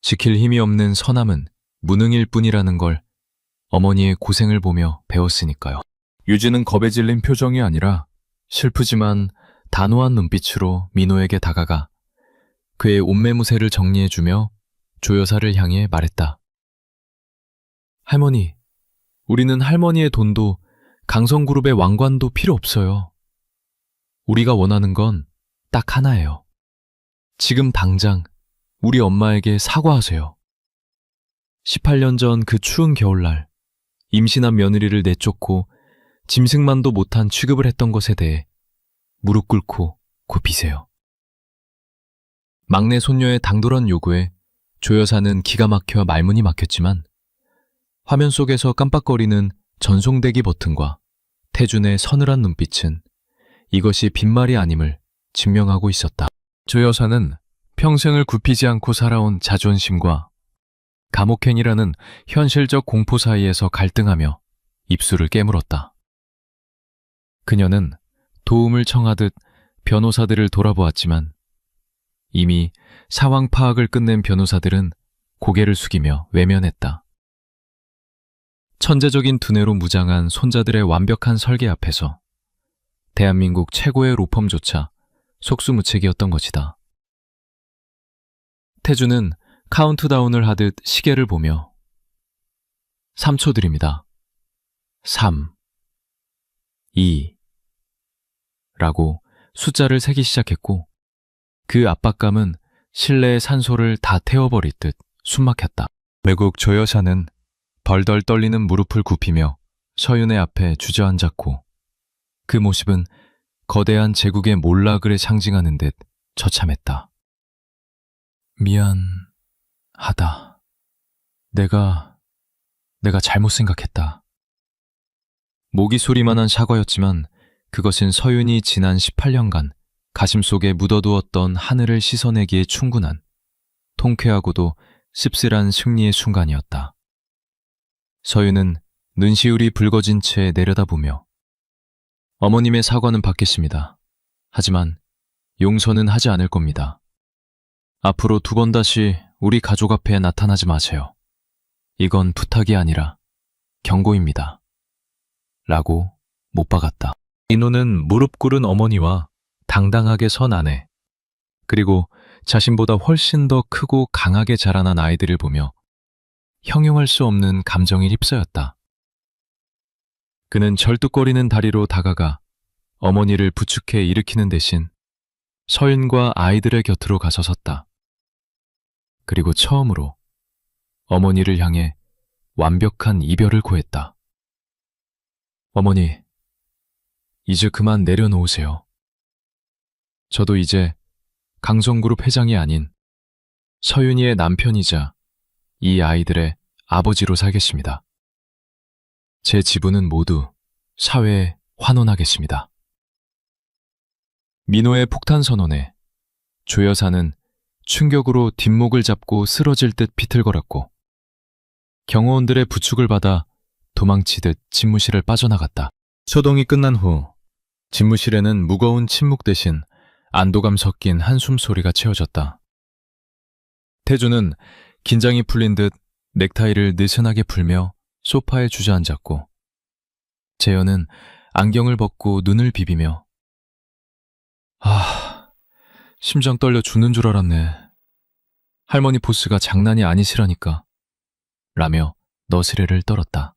S1: 지킬 힘이 없는 선함은 무능일 뿐이라는 걸 어머니의 고생을 보며 배웠으니까요. 유진은 겁에 질린 표정이 아니라 슬프지만 단호한 눈빛으로 민호에게 다가가 그의 옷매무새를 정리해주며 조 여사를 향해 말했다. 할머니, 우리는 할머니의 돈도 강성그룹의 왕관도 필요 없어요. 우리가 원하는 건 딱 하나예요. 지금 당장 우리 엄마에게 사과하세요. 18년 전 그 추운 겨울날 임신한 며느리를 내쫓고 짐승만도 못한 취급을 했던 것에 대해 무릎 꿇고 굽히세요. 막내 손녀의 당돌한 요구에 조 여사는 기가 막혀 말문이 막혔지만 화면 속에서 깜빡거리는 전송대기 버튼과 태준의 서늘한 눈빛은 이것이 빈말이 아님을 증명하고 있었다. 조 여사는 평생을 굽히지 않고 살아온 자존심과 감옥행이라는 현실적 공포 사이에서 갈등하며 입술을 깨물었다. 그녀는 도움을 청하듯 변호사들을 돌아보았지만 이미 상황 파악을 끝낸 변호사들은 고개를 숙이며 외면했다. 천재적인 두뇌로 무장한 손자들의 완벽한 설계 앞에서 대한민국 최고의 로펌조차 속수무책이었던 것이다. 태준은 카운트다운을 하듯 시계를 보며 3초 드립니다. 3, 2 라고 숫자를 세기 시작했고 그 압박감은 실내의 산소를 다 태워버릴 듯 숨막혔다. 외국 조 여사는 덜덜 떨리는 무릎을 굽히며 서윤의 앞에 주저앉았고 그 모습은 거대한 제국의 몰락을 상징하는 듯 처참했다. 미안하다. 내가 잘못 생각했다. 모기 소리만한 사과였지만 그것은 서윤이 지난 18년간 가심 속에 묻어두었던 하늘을 씻어내기에 충분한 통쾌하고도 씁쓸한 승리의 순간이었다. 서윤은 눈시울이 붉어진 채 내려다보며 어머님의 사과는 받겠습니다. 하지만 용서는 하지 않을 겁니다. 앞으로 2번 다시 우리 가족 앞에 나타나지 마세요. 이건 부탁이 아니라 경고입니다. 라고 못 박았다. 민호는 무릎 꿇은 어머니와 당당하게 선 아내, 그리고 자신보다 훨씬 더 크고 강하게 자라난 아이들을 보며 형용할 수 없는 감정에 휩싸였다. 그는 절뚝거리는 다리로 다가가 어머니를 부축해 일으키는 대신 서윤과 아이들의 곁으로 가서 섰다. 그리고 처음으로 어머니를 향해 완벽한 이별을 고했다. 어머니, 이제 그만 내려놓으세요. 저도 이제 강성그룹 회장이 아닌 서윤이의 남편이자 이 아이들의 아버지로 살겠습니다. 제 지분은 모두 사회에 환원하겠습니다. 민호의 폭탄 선언에 조 여사는 충격으로 뒷목을 잡고 쓰러질 듯 비틀거렸고 경호원들의 부축을 받아 도망치듯 집무실을 빠져나갔다. 소동이 끝난 후 집무실에는 무거운 침묵 대신 안도감 섞인 한숨 소리가 채워졌다. 태주는 긴장이 풀린 듯 넥타이를 느슨하게 풀며 소파에 주저앉았고 재현은 안경을 벗고 눈을 비비며 심장 떨려 죽는 줄 알았네. 할머니 보스가 장난이 아니시라니까 라며 너스레를 떨었다.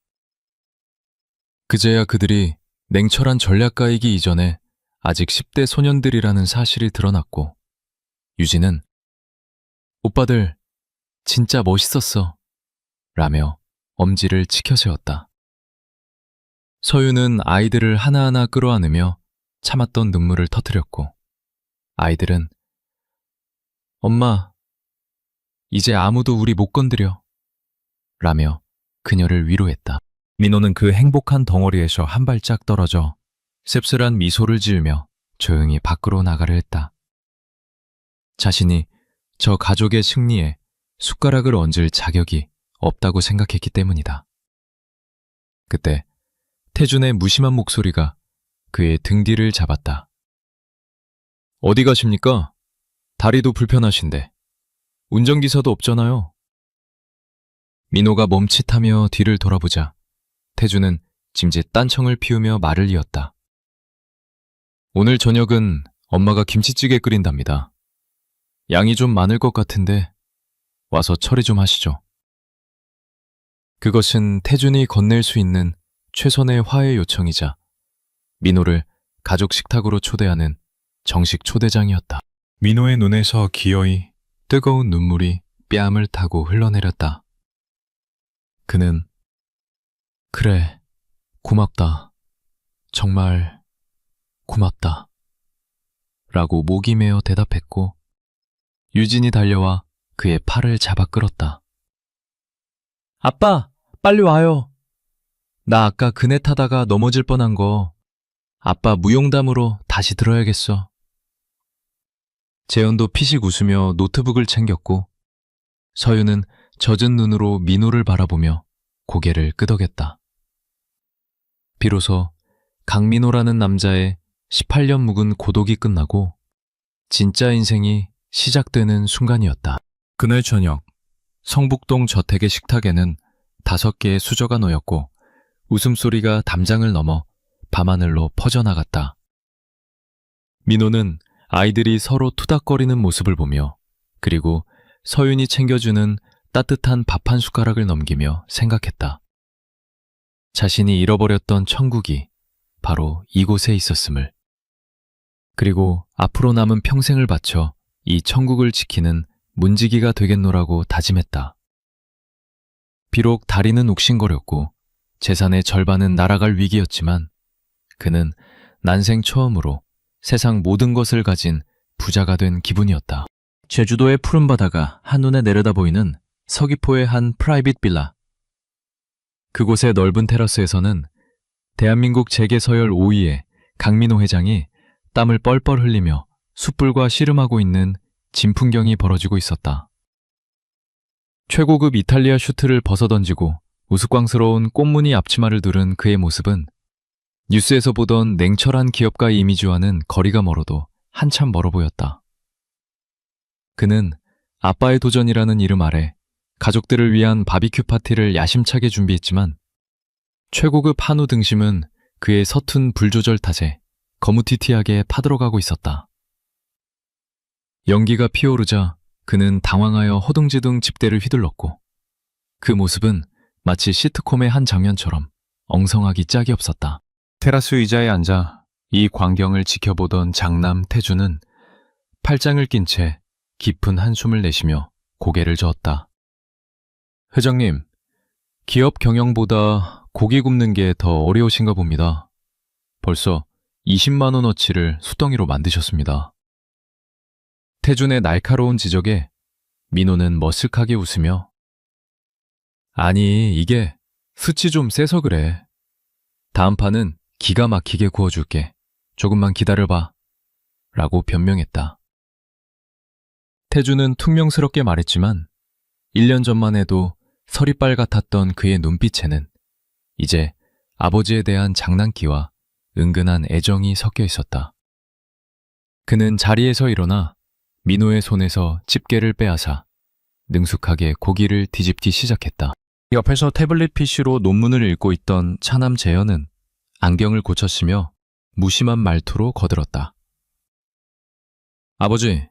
S1: 그제야 그들이 냉철한 전략가이기 이전에 아직 10대 소년들이라는 사실이 드러났고 유진은 오빠들 진짜 멋있었어 라며 엄지를 치켜세웠다. 서윤은 아이들을 하나하나 끌어안으며 참았던 눈물을 터뜨렸고 아이들은 엄마, 이제 아무도 우리 못 건드려 라며 그녀를 위로했다. 민호는 그 행복한 덩어리에서 한 발짝 떨어져 씁쓸한 미소를 지으며 조용히 밖으로 나가려 했다. 자신이 저 가족의 승리에 숟가락을 얹을 자격이 없다고 생각했기 때문이다. 그때 태준의 무심한 목소리가 그의 등 뒤를 잡았다. 어디 가십니까? 다리도 불편하신데. 운전기사도 없잖아요. 민호가 멈칫하며 뒤를 돌아보자 태준은 짐짓 딴청을 피우며 말을 이었다. 오늘 저녁은 엄마가 김치찌개 끓인답니다. 양이 좀 많을 것 같은데 와서 처리 좀 하시죠. 그것은 태준이 건넬 수 있는 최선의 화해 요청이자 민호를 가족 식탁으로 초대하는 정식 초대장이었다. 민호의 눈에서 기어이 뜨거운 눈물이 뺨을 타고 흘러내렸다. 그는 그래, 고맙다. 정말 고맙다. 라고 목이 메어 대답했고 유진이 달려와 그의 팔을 잡아 끌었다. 아빠, 빨리 와요. 나 아까 그네 타다가 넘어질 뻔한 거 아빠 무용담으로 다시 들어야겠어. 재현도 피식 웃으며 노트북을 챙겼고 서윤은 젖은 눈으로 민호를 바라보며 고개를 끄덕였다. 비로소 강민호라는 남자의 18년 묵은 고독이 끝나고 진짜 인생이 시작되는 순간이었다. 그날 저녁 성북동 저택의 식탁에는 5개의 수저가 놓였고 웃음소리가 담장을 넘어 밤하늘로 퍼져나갔다. 민호는 아이들이 서로 투닥거리는 모습을 보며 그리고 서윤이 챙겨주는 따뜻한 밥 한 숟가락을 넘기며 생각했다. 자신이 잃어버렸던 천국이 바로 이곳에 있었음을. 그리고 앞으로 남은 평생을 바쳐 이 천국을 지키는 문지기가 되겠노라고 다짐했다. 비록 다리는 욱신거렸고 재산의 절반은 날아갈 위기였지만 그는 난생 처음으로 세상 모든 것을 가진 부자가 된 기분이었다. 제주도의 푸른 바다가 한눈에 내려다 보이는 서귀포의 한 프라이빗 빌라. 그곳의 넓은 테라스에서는 대한민국 재계서열 5위의 강민호 회장이 땀을 뻘뻘 흘리며 숯불과 씨름하고 있는 진풍경이 벌어지고 있었다. 최고급 이탈리아 슈트를 벗어던지고 우스꽝스러운 꽃무늬 앞치마를 두른 그의 모습은 뉴스에서 보던 냉철한 기업가의 이미지와는 거리가 멀어도 한참 멀어 보였다. 그는 아빠의 도전이라는 이름 아래 가족들을 위한 바비큐 파티를 야심차게 준비했지만 최고급 한우 등심은 그의 서툰 불조절 탓에 거무튀튀하게 파들어가고 있었다. 연기가 피오르자 그는 당황하여 허둥지둥 집대를 휘둘렀고 그 모습은 마치 시트콤의 한 장면처럼 엉성하기 짝이 없었다. 테라스 의자에 앉아 이 광경을 지켜보던 장남 태주는 팔짱을 낀 채 깊은 한숨을 내쉬며 고개를 저었다. 회장님, 기업 경영보다 고기 굽는 게 더 어려우신가 봅니다. 벌써 20만 원어치를 숫덩이로 만드셨습니다. 태준의 날카로운 지적에 민호는 머쓱하게 웃으며 아니, 이게 숯이 좀 세서 그래. 다음 판은 기가 막히게 구워줄게. 조금만 기다려봐. 라고 변명했다. 태주는 퉁명스럽게 말했지만 1년 전만 해도 서리빨 같았던 그의 눈빛에는 이제 아버지에 대한 장난기와 은근한 애정이 섞여 있었다. 그는 자리에서 일어나 민호의 손에서 집게를 빼앗아 능숙하게 고기를 뒤집기 시작했다. 옆에서 태블릿 PC로 논문을 읽고 있던 차남 재현은 안경을 고쳤으며 무심한 말투로 거들었다. 아버지,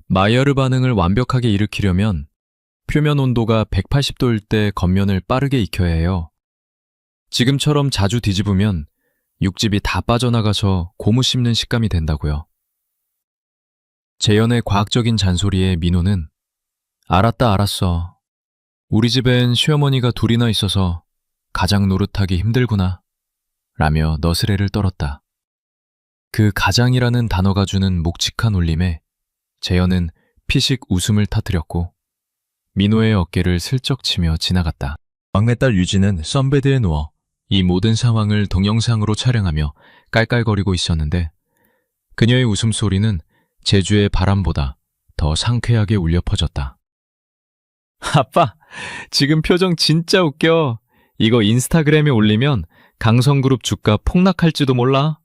S1: 마이야르 반응을 완벽하게 일으키려면 표면 온도가 180도일 때 겉면을 빠르게 익혀야 해요. 지금처럼 자주 뒤집으면 육즙이 다 빠져나가서 고무 씹는 식감이 된다고요. 재현의 과학적인 잔소리에 민호는 알았다 알았어. 우리 집엔 시어머니가 둘이나 있어서 가장 노릇하기 힘들구나. 라며 너스레를 떨었다. 그 가장이라는 단어가 주는 묵직한 울림에 재현은 피식 웃음을 터뜨렸고 민호의 어깨를 슬쩍 치며 지나갔다. 막내딸 유진은 선베드에 누워 이 모든 상황을 동영상으로 촬영하며 깔깔거리고 있었는데 그녀의 웃음소리는 제주의 바람보다 더 상쾌하게 울려 퍼졌다. 아빠, 지금 표정 진짜 웃겨. 이거 인스타그램에 올리면 강성그룹 주가 폭락할지도 몰라.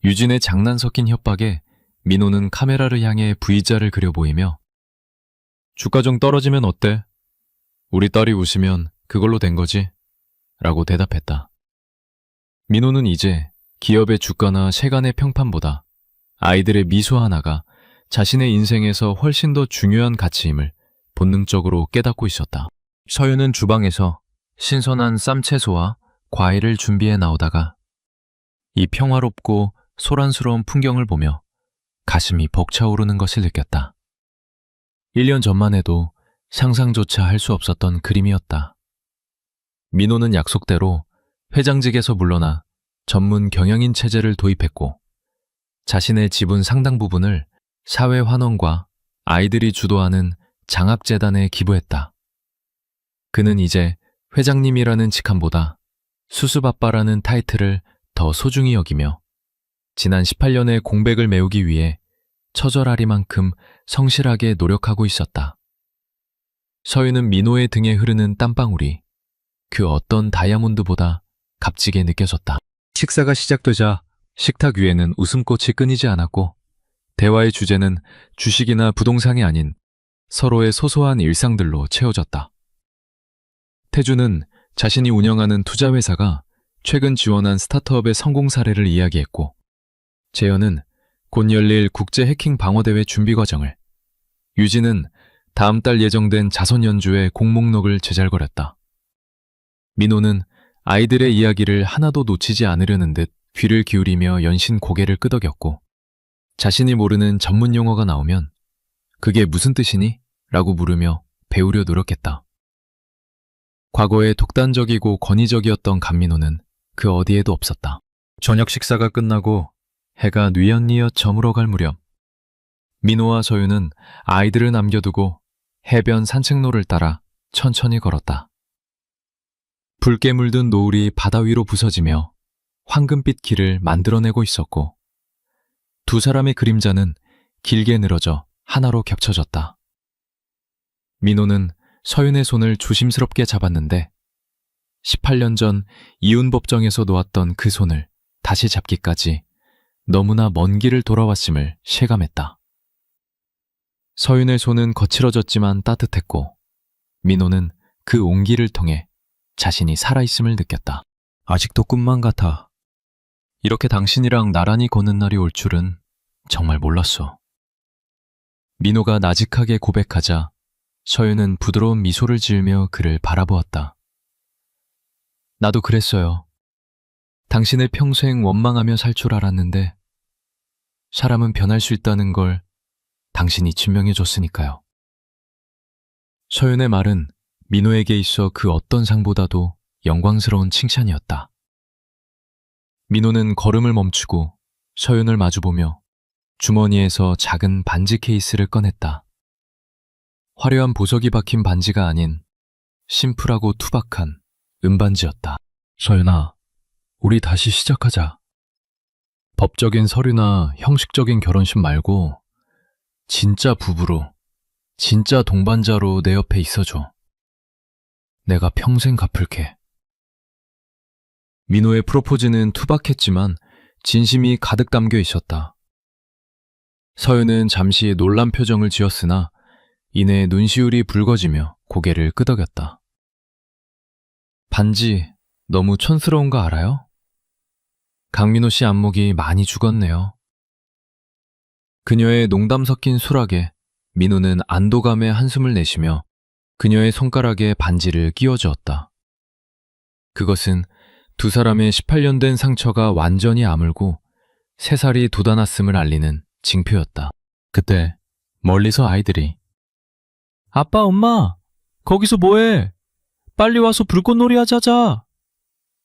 S1: 유진의 장난 섞인 협박에 민호는 카메라를 향해 V자를 그려 보이며 주가 좀 떨어지면 어때? 우리 딸이 웃으면 그걸로 된 거지? 라고 대답했다. 민호는 이제 기업의 주가나 세간의 평판보다 아이들의 미소 하나가 자신의 인생에서 훨씬 더 중요한 가치임을 본능적으로 깨닫고 있었다. 서윤은 주방에서 신선한 쌈채소와 과일을 준비해 나오다가 이 평화롭고 소란스러운 풍경을 보며 가슴이 벅차오르는 것을 느꼈다. 1년 전만 해도 상상조차 할 수 없었던 그림이었다. 민호는 약속대로 회장직에서 물러나 전문 경영인 체제를 도입했고 자신의 지분 상당 부분을 사회환원과 아이들이 주도하는 장학재단에 기부했다. 그는 이제 회장님이라는 직함보다 수수바빠라는 타이틀을 더 소중히 여기며 지난 18년의 공백을 메우기 위해 처절하리만큼 성실하게 노력하고 있었다. 서윤은 민호의 등에 흐르는 땀방울이 그 어떤 다이아몬드보다 값지게 느껴졌다. 식사가 시작되자 식탁 위에는 웃음꽃이 끊이지 않았고 대화의 주제는 주식이나 부동산이 아닌 서로의 소소한 일상들로 채워졌다. 태주는 자신이 운영하는 투자회사가 최근 지원한 스타트업의 성공 사례를 이야기했고 재현은 곧 열릴 국제 해킹 방어대회 준비 과정을, 유진은 다음 달 예정된 자선 연주의 곡 목록을 제잘거렸다. 민호는 아이들의 이야기를 하나도 놓치지 않으려는 듯 귀를 기울이며 연신 고개를 끄덕였고 자신이 모르는 전문 용어가 나오면 그게 무슨 뜻이니? 라고 물으며 배우려 노력했다. 과거에 독단적이고 권위적이었던 강민호는 그 어디에도 없었다. 저녁 식사가 끝나고 해가 뉘엿뉘엿 저물어갈 무렵 민호와 서윤은 아이들을 남겨두고 해변 산책로를 따라 천천히 걸었다. 붉게 물든 노을이 바다 위로 부서지며 황금빛 길을 만들어내고 있었고 두 사람의 그림자는 길게 늘어져 하나로 겹쳐졌다. 민호는 서윤의 손을 조심스럽게 잡았는데 18년 전 이혼법정에서 놓았던 그 손을 다시 잡기까지 너무나 먼 길을 돌아왔음을 실감했다. 서윤의 손은 거칠어졌지만 따뜻했고 민호는 그 온기를 통해 자신이 살아있음을 느꼈다. 아직도 꿈만 같아. 이렇게 당신이랑 나란히 걷는 날이 올 줄은 정말 몰랐어. 민호가 나직하게 고백하자 서윤은 부드러운 미소를 지으며 그를 바라보았다. 나도 그랬어요. 당신을 평생 원망하며 살 줄 알았는데 사람은 변할 수 있다는 걸 당신이 증명해 줬으니까요. 서윤의 말은 민호에게 있어 그 어떤 상보다도 영광스러운 칭찬이었다. 민호는 걸음을 멈추고 서윤을 마주보며 주머니에서 작은 반지 케이스를 꺼냈다. 화려한 보석이 박힌 반지가 아닌 심플하고 투박한 은반지였다. 서윤아, 우리 다시 시작하자. 법적인 서류나 형식적인 결혼식 말고 진짜 부부로, 진짜 동반자로 내 옆에 있어줘. 내가 평생 갚을게. 민호의 프로포즈는 투박했지만 진심이 가득 담겨 있었다. 서윤은 잠시 놀란 표정을 지었으나 이내 눈시울이 붉어지며 고개를 끄덕였다. 반지 너무 촌스러운 거 알아요? 강민호 씨 안목이 많이 죽었네요. 그녀의 농담 섞인 수락에 민호는 안도감에 한숨을 내쉬며 그녀의 손가락에 반지를 끼워주었다. 그것은 두 사람의 18년 된 상처가 완전히 아물고 새살이 돋아났음을 알리는 징표였다. 그때 멀리서 아이들이 아빠, 엄마, 거기서 뭐해? 빨리 와서 불꽃놀이 하자자!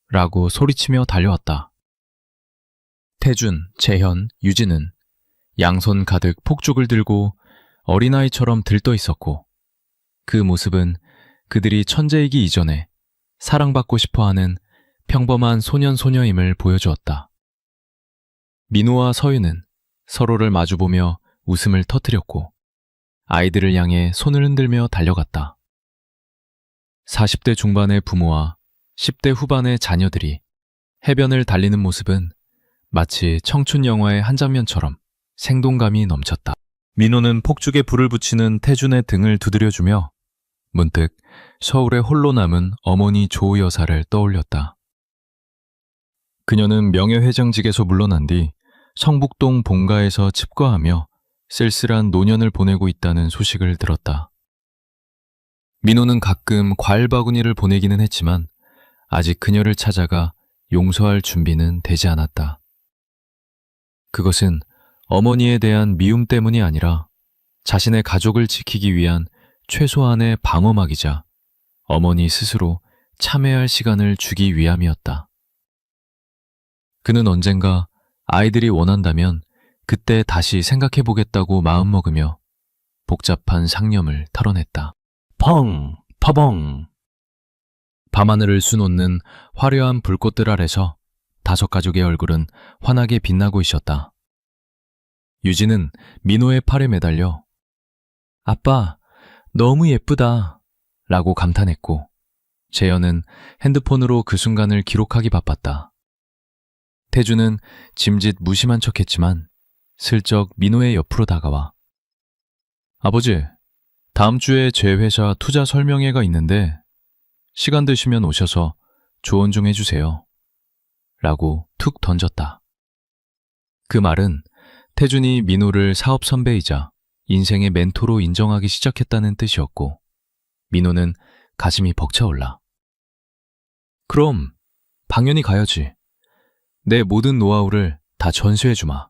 S1: 라고 소리치며 달려왔다. 태준, 재현, 유진은 양손 가득 폭죽을 들고 어린아이처럼 들떠 있었고 그 모습은 그들이 천재이기 이전에 사랑받고 싶어하는 평범한 소년 소녀임을 보여주었다. 민호와 서윤은 서로를 마주보며 웃음을 터뜨렸고 아이들을 향해 손을 흔들며 달려갔다. 40대 중반의 부모와 10대 후반의 자녀들이 해변을 달리는 모습은 마치 청춘 영화의 한 장면처럼 생동감이 넘쳤다. 민호는 폭죽에 불을 붙이는 태준의 등을 두드려주며 문득 서울에 홀로 남은 어머니 조 여사를 떠올렸다. 그녀는 명예회장직에서 물러난 뒤 성북동 본가에서 칩거하며 쓸쓸한 노년을 보내고 있다는 소식을 들었다. 민호는 가끔 과일 바구니를 보내기는 했지만 아직 그녀를 찾아가 용서할 준비는 되지 않았다. 그것은 어머니에 대한 미움 때문이 아니라 자신의 가족을 지키기 위한 최소한의 방어막이자 어머니 스스로 참회할 시간을 주기 위함이었다. 그는 언젠가 아이들이 원한다면 그때 다시 생각해보겠다고 마음먹으며 복잡한 상념을 털어냈다. 펑! 퍼벙! 밤하늘을 수놓는 화려한 불꽃들 아래서 5가족의 얼굴은 환하게 빛나고 있었다. 유진은 민호의 팔에 매달려 아빠, 너무 예쁘다 라고 감탄했고 재현은 핸드폰으로 그 순간을 기록하기 바빴다. 태주는 짐짓 무심한 척했지만 슬쩍 민호의 옆으로 다가와 아버지, 다음 주에 제 회사 투자 설명회가 있는데 시간 되시면 오셔서 조언 좀 해주세요 라고 툭 던졌다. 그 말은 태준이 민호를 사업 선배이자 인생의 멘토로 인정하기 시작했다는 뜻이었고 민호는 가슴이 벅차올라. 그럼 당연히 가야지. 내 모든 노하우를 다 전수해주마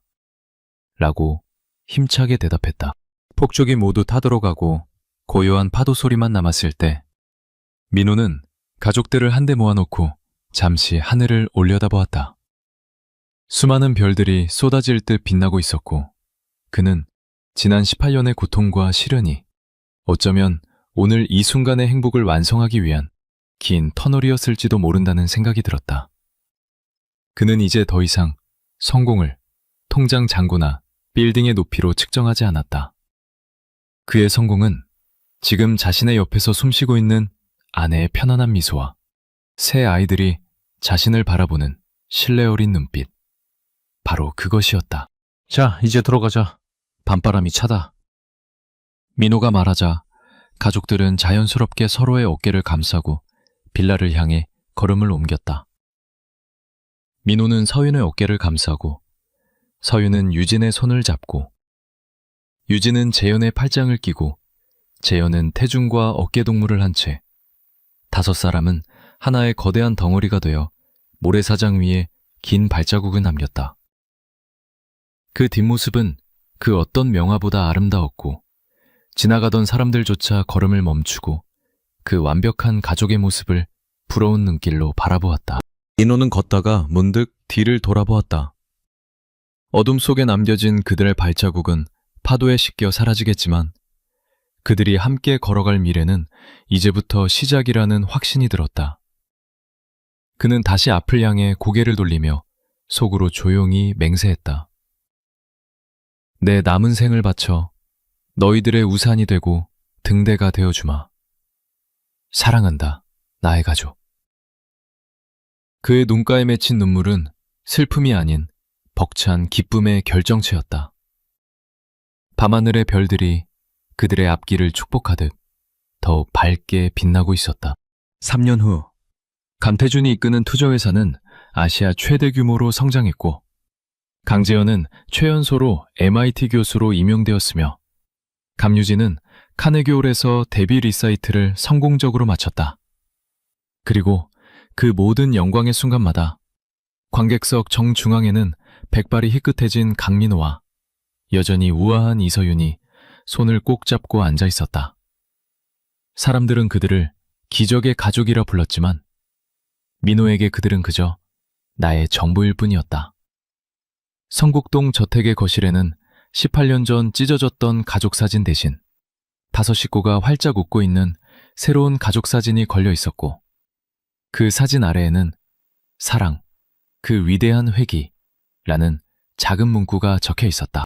S1: 라고 힘차게 대답했다. 폭죽이 모두 타들어가고 고요한 파도 소리만 남았을 때 민호는 가족들을 한데 모아놓고 잠시 하늘을 올려다보았다. 수많은 별들이 쏟아질 듯 빛나고 있었고 그는 지난 18년의 고통과 시련이 어쩌면 오늘 이 순간의 행복을 완성하기 위한 긴 터널이었을지도 모른다는 생각이 들었다. 그는 이제 더 이상 성공을 통장 잔고나 빌딩의 높이로 측정하지 않았다. 그의 성공은 지금 자신의 옆에서 숨쉬고 있는 아내의 편안한 미소와 새 아이들이 자신을 바라보는 신뢰 어린 눈빛. 바로 그것이었다.
S2: 자, 이제 들어가자. 밤바람이 차다.
S1: 민호가 말하자 가족들은 자연스럽게 서로의 어깨를 감싸고 빌라를 향해 걸음을 옮겼다. 민호는 서윤의 어깨를 감싸고 서윤은 유진의 손을 잡고 유진은 재현의 팔짱을 끼고 재현은 태중과 어깨동무를 한 채 5사람은 하나의 거대한 덩어리가 되어 모래사장 위에 긴 발자국을 남겼다. 그 뒷모습은 그 어떤 명화보다 아름다웠고 지나가던 사람들조차 걸음을 멈추고 그 완벽한 가족의 모습을 부러운 눈길로 바라보았다. 민호는 걷다가 문득 뒤를 돌아보았다. 어둠 속에 남겨진 그들의 발자국은 파도에 씻겨 사라지겠지만 그들이 함께 걸어갈 미래는 이제부터 시작이라는 확신이 들었다. 그는 다시 앞을 향해 고개를 돌리며 속으로 조용히 맹세했다. 내 남은 생을 바쳐 너희들의 우산이 되고 등대가 되어주마. 사랑한다, 나의 가족. 그의 눈가에 맺힌 눈물은 슬픔이 아닌 벅찬 기쁨의 결정체였다. 밤하늘의 별들이 그들의 앞길을 축복하듯 더욱 밝게 빛나고 있었다. 3년 후, 감태준이 이끄는 투자회사는 아시아 최대 규모로 성장했고 강재현은 최연소로 MIT 교수로 임용되었으며 감유진은 카네기홀에서 데뷔 리사이트를 성공적으로 마쳤다. 그리고 그 모든 영광의 순간마다 관객석 정중앙에는 백발이 희끗해진 강민호와 여전히 우아한 이서윤이 손을 꼭 잡고 앉아 있었다. 사람들은 그들을 기적의 가족이라 불렀지만 민호에게 그들은 그저 나의 정보일 뿐이었다. 성국동 저택의 거실에는 18년 전 찢어졌던 가족 사진 대신 5 식구가 활짝 웃고 있는 새로운 가족 사진이 걸려 있었고 그 사진 아래에는 사랑, 그 위대한 회기라는 작은 문구가 적혀 있었다.